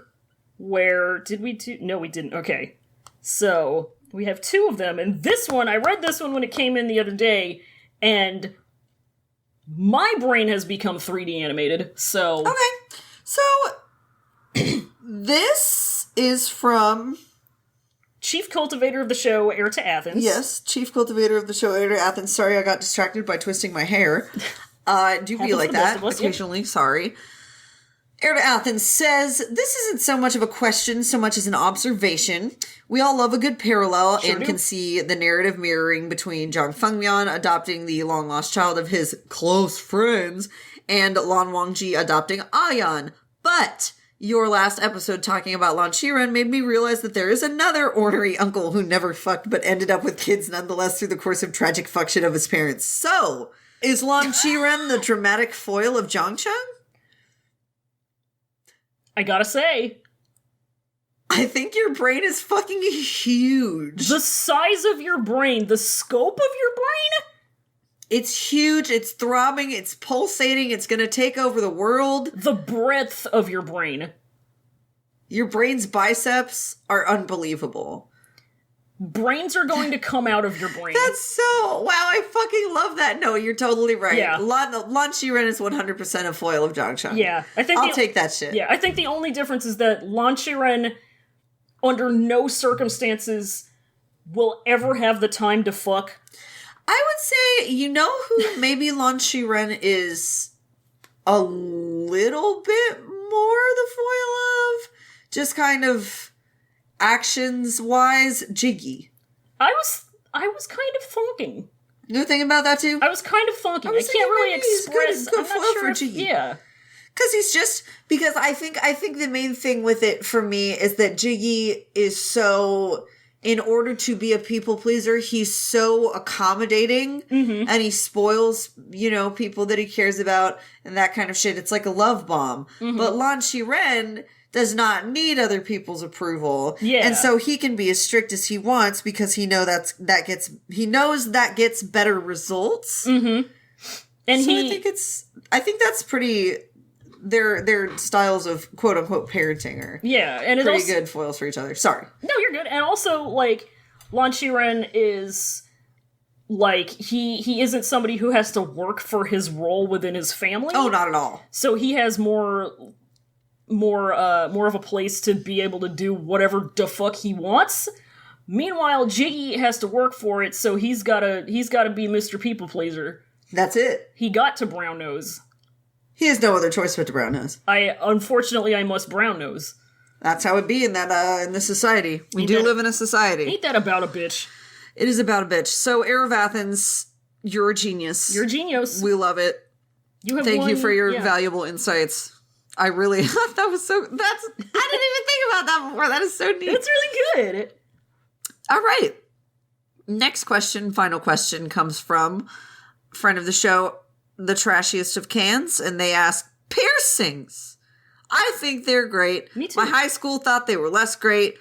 Where did we do? No, we didn't. Okay. So we have 2 of them, and this one, I read this one when it came in the other day, and my brain has become 3D animated, so... Okay, so this is from... Chief Cultivator of the Show, Heir to Athens. Yes, Chief Cultivator of the Show, Heir to Athens. Sorry, I got distracted by twisting my hair. Do be like that occasionally, sorry. Heir to Athens says, this isn't so much of a question so much as an observation. We all love a good parallel and can see the narrative mirroring between Zhang Fengmian adopting the long-lost child of his close friends and Lan Wangji adopting Ayan. But your last episode talking about Lan Shiren made me realize that there is another ornery uncle who never fucked but ended up with kids nonetheless through the course of tragic fuck shit of his parents. So, is Lan Shiren the dramatic foil of Zhang Chung? I gotta say, I think your brain is fucking huge. The size of your brain, the scope of your brain? It's huge, it's throbbing, it's pulsating, it's gonna take over the world. The breadth of your brain. Your brain's biceps are unbelievable. Brains are going to come out of your brain. That's so... Wow, I fucking love that. No, you're totally right. Yeah. Lan Shiren is 100% a foil of Zhang Chung. Yeah. I'll take that shit. Yeah, I think the only difference is that Lan Shiren, under no circumstances, will ever have the time to fuck. I would say, you know who maybe Lan Shiren is a little bit more the foil of? Just kind of... actions-wise, Jiggy. I was kind of thonking. You thinking about that too? I was kind of thonking. I can't really express. Good foil for Jiggy. Yeah. Because I think the main thing with it for me is that Jiggy is so, in order to be a people pleaser, he's so accommodating and he spoils, people that he cares about and that kind of shit. It's like a love bomb. But Lan Shiren does not need other people's approval. Yeah. And so he can be as strict as he wants because he knows that gets better results. And so I think that's pretty their styles of quote unquote parenting are and pretty good foils for each other. Sorry. No, you're good. And also like Lan Shiren is like he isn't somebody who has to work for his role within his family. Oh, not at all. So he has more of a place to be able to do whatever the fuck he wants. Meanwhile, Jiggy has to work for it, so he's gotta be Mr. People Pleaser. That's it. He got to brown nose. He has no other choice but to brown nose. Unfortunately, I must brown nose. That's how it be in this society. We do live in a society. Ain't that about a bitch? It is about a bitch. So, Heir of Athens, you're a genius. You're a genius. We love it. Thank you for your valuable insights. I really, that was so, I didn't even think about that before. That is so neat. It's really good. All right. Next question, final question, comes from friend of the show, the trashiest of cans, and they ask, piercings. I think they're great. Me too. My high school thought they were less great.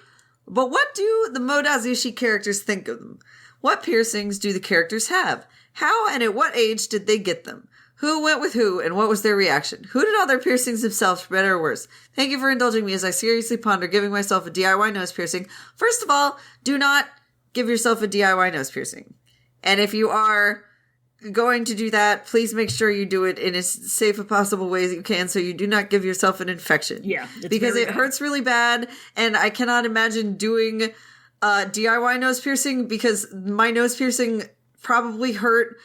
But what do the Modazushi characters think of them? What piercings do the characters have? How and at what age did they get them? Who went with who, and what was their reaction? Who did all their piercings themselves, for better or worse? Thank you for indulging me as I seriously ponder giving myself a DIY nose piercing. First of all, do not give yourself a DIY nose piercing. And if you are going to do that, please make sure you do it in as safe a possible way as you can so you do not give yourself an infection. Yeah. Because it hurts really bad, and I cannot imagine doing DIY nose piercing because my nose piercing probably hurt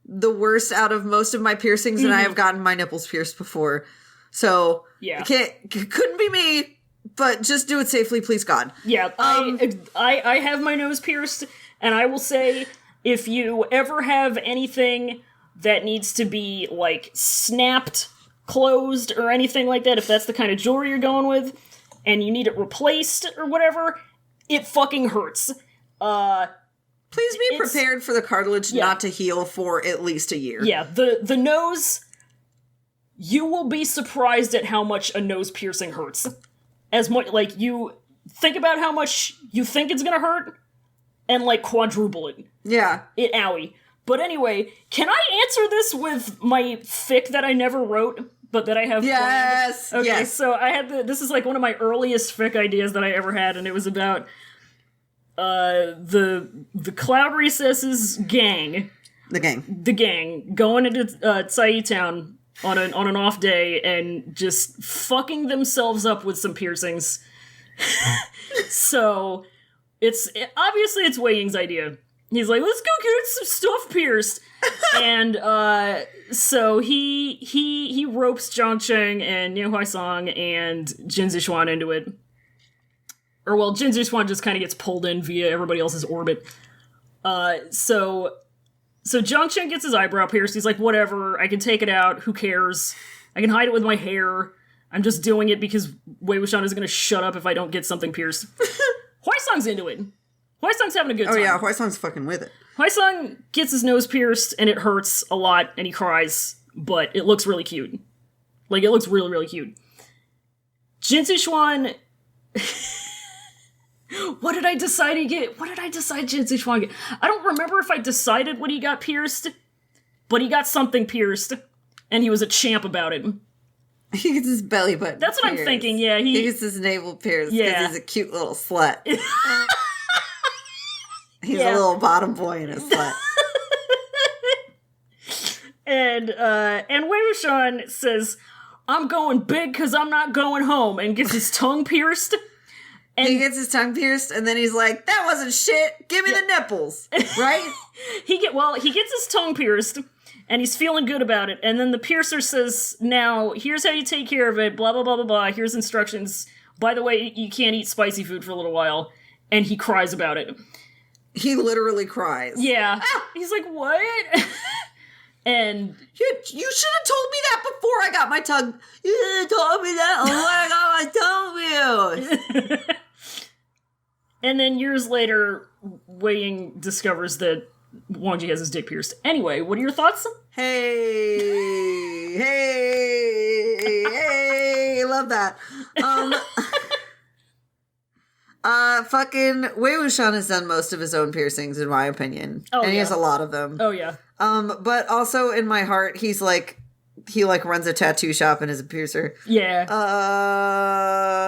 the worst out of most of my piercings, and I have gotten my nipples pierced before. So, yeah. Couldn't be me, but just do it safely, please God. Yeah, I have my nose pierced, and I will say, if you ever have anything that needs to be, like, snapped, closed, or anything like that, if that's the kind of jewelry you're going with, and you need it replaced, or whatever, it fucking hurts. Please be prepared for the cartilage not to heal for at least a year. Yeah, the nose, you will be surprised at how much a nose piercing hurts. As much, like, you think about how much you think it's gonna hurt, and, like, quadruple it. Yeah. Owie. But anyway, can I answer this with my fic that I never wrote, but that I have Yes! planned? Okay, yes. so I had this is, like, one of my earliest fic ideas that I ever had, and it was about the Cloud Recesses gang. The gang going into Tsai Town on an off day and just fucking themselves up with some piercings. So obviously it's Wei Ying's idea. He's like, let's go get some stuff pierced. And so he ropes Zhang Cheng and Niu Huaisang and Jin Zixuan into it. Or, well, Jin Zixuan just kind of gets pulled in via everybody else's orbit. So Zhang Cheng gets his eyebrow pierced. He's like, whatever, I can take it out. Who cares? I can hide it with my hair. I'm just doing it because Wei Wuxian is going to shut up if I don't get something pierced. Huaisang's into it. Huaisang's having a good time. Oh, yeah, Huaisang's fucking with it. Huaisang gets his nose pierced, and it hurts a lot, and he cries, but it looks really cute. Like, it looks really, really cute. Jin Zixuan... What did I decide Jin Zixuan get? I don't remember if I decided what he got pierced, but he got something pierced, and he was a champ about it. He gets his belly button That's what pierced. I'm thinking, yeah. He gets his navel pierced because he's a cute little slut. He's a little bottom boy in a slut. And Wei Wuxian says, I'm going big because I'm not going home, and gets his tongue pierced. And he gets his tongue pierced, and then he's like, that wasn't shit, give me the nipples, right? He gets his tongue pierced, and he's feeling good about it, and then the piercer says, now, here's how you take care of it, blah, blah, blah, blah, blah, here's instructions. By the way, you can't eat spicy food for a little while, and he cries about it. He literally cries. Yeah. He's like, what? And you should have told me that before I got my tongue. You should have told me that before I got my tongue pierced. And then years later, Wei Ying discovers that Wangji has his dick pierced. Anyway, what are your thoughts? Hey, love that. Fucking Wei Wuxian has done most of his own piercings, in my opinion. Oh, and he has a lot of them. Oh, yeah. But also in my heart, he runs a tattoo shop and is a piercer. Yeah.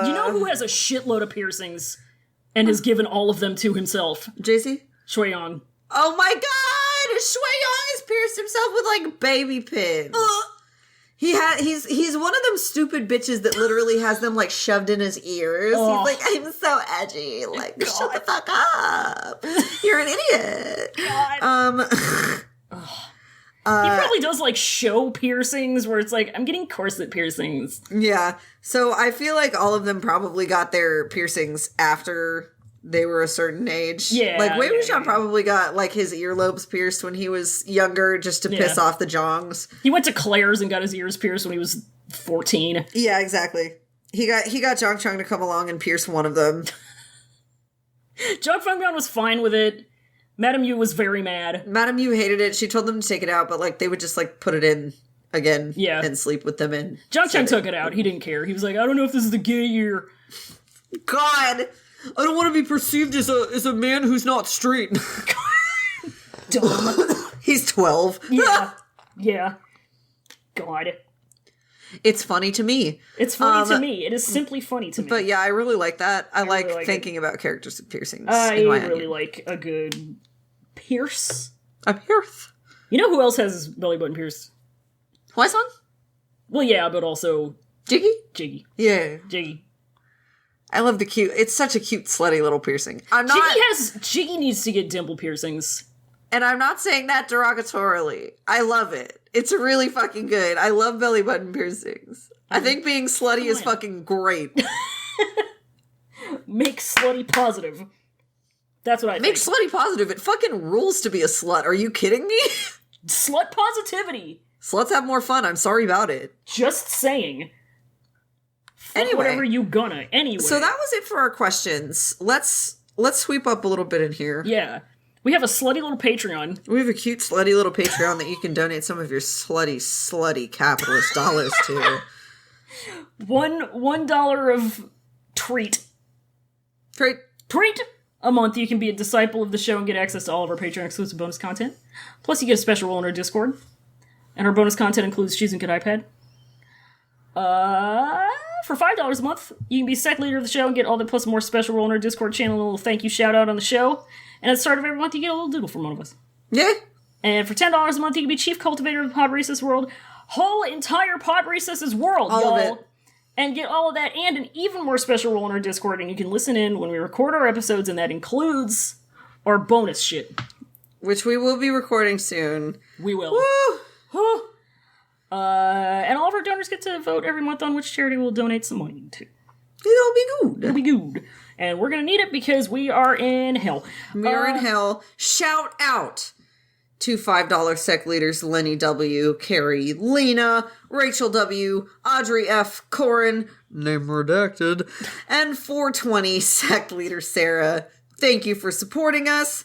You know who has a shitload of piercings and has given all of them to himself? JC? Shuiyang. Oh my god! Shuiyang has pierced himself with, like, baby pins. He's one of them stupid bitches that literally has them, like, shoved in his ears. Oh. He's like, I'm so edgy. Like, god. Shut the fuck up. You're an idiot. God. He probably does, like, show piercings where it's like, I'm getting corset piercings. Yeah. So I feel like all of them probably got their piercings after they were a certain age. Yeah. Like, Wei Wuxian probably got, like, his earlobes pierced when he was younger just to piss off the Jongs. He went to Claire's and got his ears pierced when he was 14. Yeah, exactly. He got Zhang Chung to come along and pierce one of them. Zhang Fengbian was fine with it. Madame Yu was very mad. Madame Yu hated it. She told them to take it out, but, like, they would just, like, put it in again and sleep with them in. Zhang Chung took it out. He didn't care. He was like, I don't know if this is the gay year. God! I don't want to be perceived as a man who's not straight. Dumb. He's 12. Yeah. Yeah. God. It's funny to me. It's funny to me. It is simply funny to me. But yeah, I really like that. I like really like thinking about characters with piercings. I really like a good pierce. A pierce. You know who else has belly button pierce? Hwai-sun? Well, yeah, but also... Jiggy? Jiggy. Yeah. Jiggy. I love the cute... It's such a cute, slutty little piercing. Jiggy needs to get dimple piercings. And I'm not saying that derogatorily. I love it. It's really fucking good. I love belly button piercings. I think being slutty is fucking great. Make slutty positive. That's what I think. Make slutty positive. It fucking rules to be a slut. Are you kidding me? Slut positivity. Sluts have more fun. I'm sorry about it. Just saying. Anyway. Whatever you gonna. Anyway. So that was it for our questions. Let's sweep up a little bit in here. Yeah. We have a slutty little Patreon. We have a cute, slutty little Patreon that you can donate some of your slutty capitalist dollars to. $1 of treat a month. You can be a disciple of the show and get access to all of our Patreon exclusive bonus content. Plus, you get a special role in our Discord. And our bonus content includes choosing good iPad. For $5 a month, you can be sec leader of the show and get all that plus more special role in our Discord channel, a little thank you shout out on the show. And at the start of every month, you get a little doodle from one of us. Yeah. And for $10 a month, you can be chief cultivator of the Pod Recess world. Whole entire Pod Recess's world, all y'all. of it. And get all of that and an even more special role in our Discord. And you can listen in when we record our episodes, and that includes our bonus shit. Which we will be recording soon. We will. Woo! And all of our donors get to vote every month on which charity we'll donate some money to. It'll be good. It'll be good. And we're gonna need it because we are in hell. We are in hell. Shout out to $5 sec leaders Lenny W, Carrie, Lena, Rachel W, Audrey F, Corin, name redacted, and 420 sec leader Sarah. Thank you for supporting us.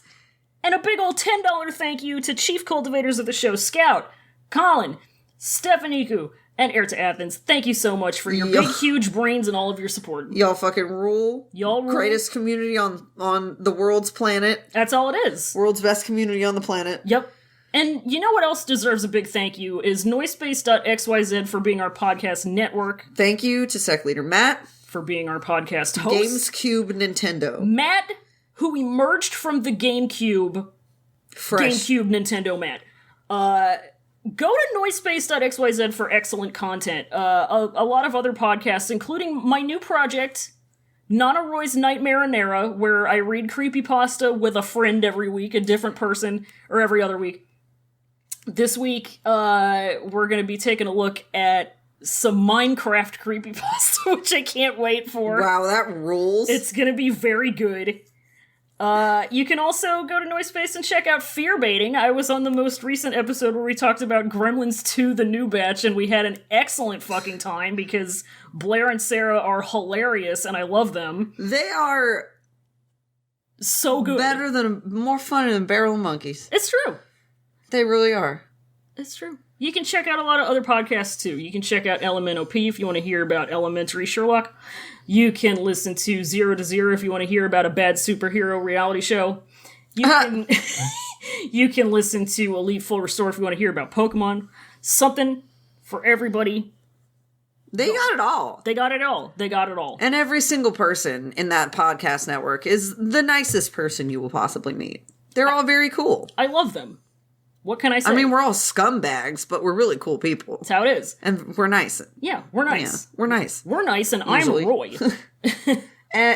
And a big old $10 thank you to chief cultivators of the show, Scout, Colin, Stefaniku, and Air to Athens. Thank you so much for your big, huge brains and all of your support. Y'all fucking rule. Y'all rule. Greatest community on the world's planet. That's all it is. World's best community on the planet. Yep. And you know what else deserves a big thank you is Noisepace.xyz for being our podcast network. Thank you to Sec Leader Matt. For being our podcast host. GamesCube Nintendo. Matt, who emerged from the GameCube. Fresh. GameCube Nintendo Matt. Go to Noisepace.xyz for excellent content. A lot of other podcasts, including my new project, Nana Roy's Nightmare Anera, where I read creepypasta with a friend every week, a different person, or every other week. This week, we're going to be taking a look at some Minecraft creepypasta, which I can't wait for. Wow, that rules. It's going to be very good. You can also go to Noisepace and check out Fear Baiting. I was on the most recent episode where we talked about Gremlins 2, the new batch, and we had an excellent fucking time because Blair and Sarah are hilarious and I love them. They are so good. More fun than Barrel Monkeys. It's true. They really are. It's true. You can check out a lot of other podcasts too. You can check out LMNOP if you want to hear about Elementary Sherlock. You can listen to 0 to 0 if you want to hear about a bad superhero reality show. You can listen to Elite Full Restore if you want to hear about Pokemon. Something for everybody. They got it all. They got it all. They got it all. And every single person in that podcast network is the nicest person you will possibly meet. They're all very cool. I love them. What can I say? I mean, we're all scumbags, but we're really cool people. That's how it is. And we're nice. Yeah, we're nice. Yeah, we're nice. We're nice, and Usually. I'm Roy.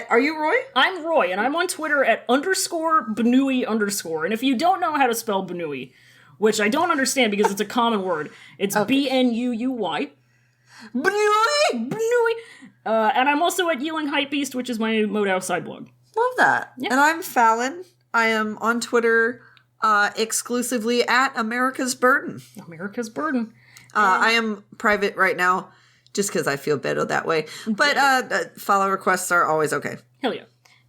Are you Roy? I'm Roy, and I'm on Twitter at _Benui_. And if you don't know how to spell Benui, which I don't understand because it's a common word, it's BNUUY. Benui! And I'm also at Yewing Hypebeast, which is my Modao side blog. Love that. Yeah. And I'm Fallon. I am on Twitter exclusively at America's Burden. America's Burden. I am private right now. just because I feel better that way. But follow requests are always okay. Hell yeah.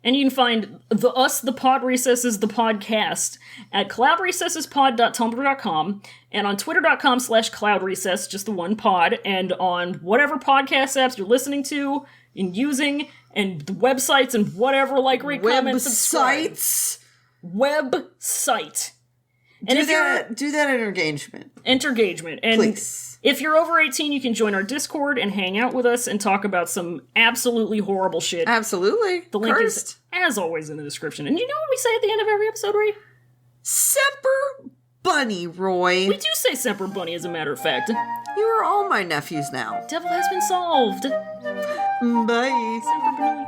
And you can find the Pod Recesses, the podcast, at cloudrecessespod.tumblr.com and on twitter.com/cloudrecess, just the one pod, and on whatever podcast apps you're listening to and using, and the websites and whatever, like, rate, comment, subscribe. Website. And do that engagement. Intergagement. And please. If you're over 18, you can join our Discord and hang out with us and talk about some absolutely horrible shit. Absolutely. The link is, as always, in the description. And you know what we say at the end of every episode, Ray? Semper Bunny, Roy. We do say Semper Bunny, as a matter of fact. You are all my nephews now. Devil has been solved. Bye. Semper Bunny.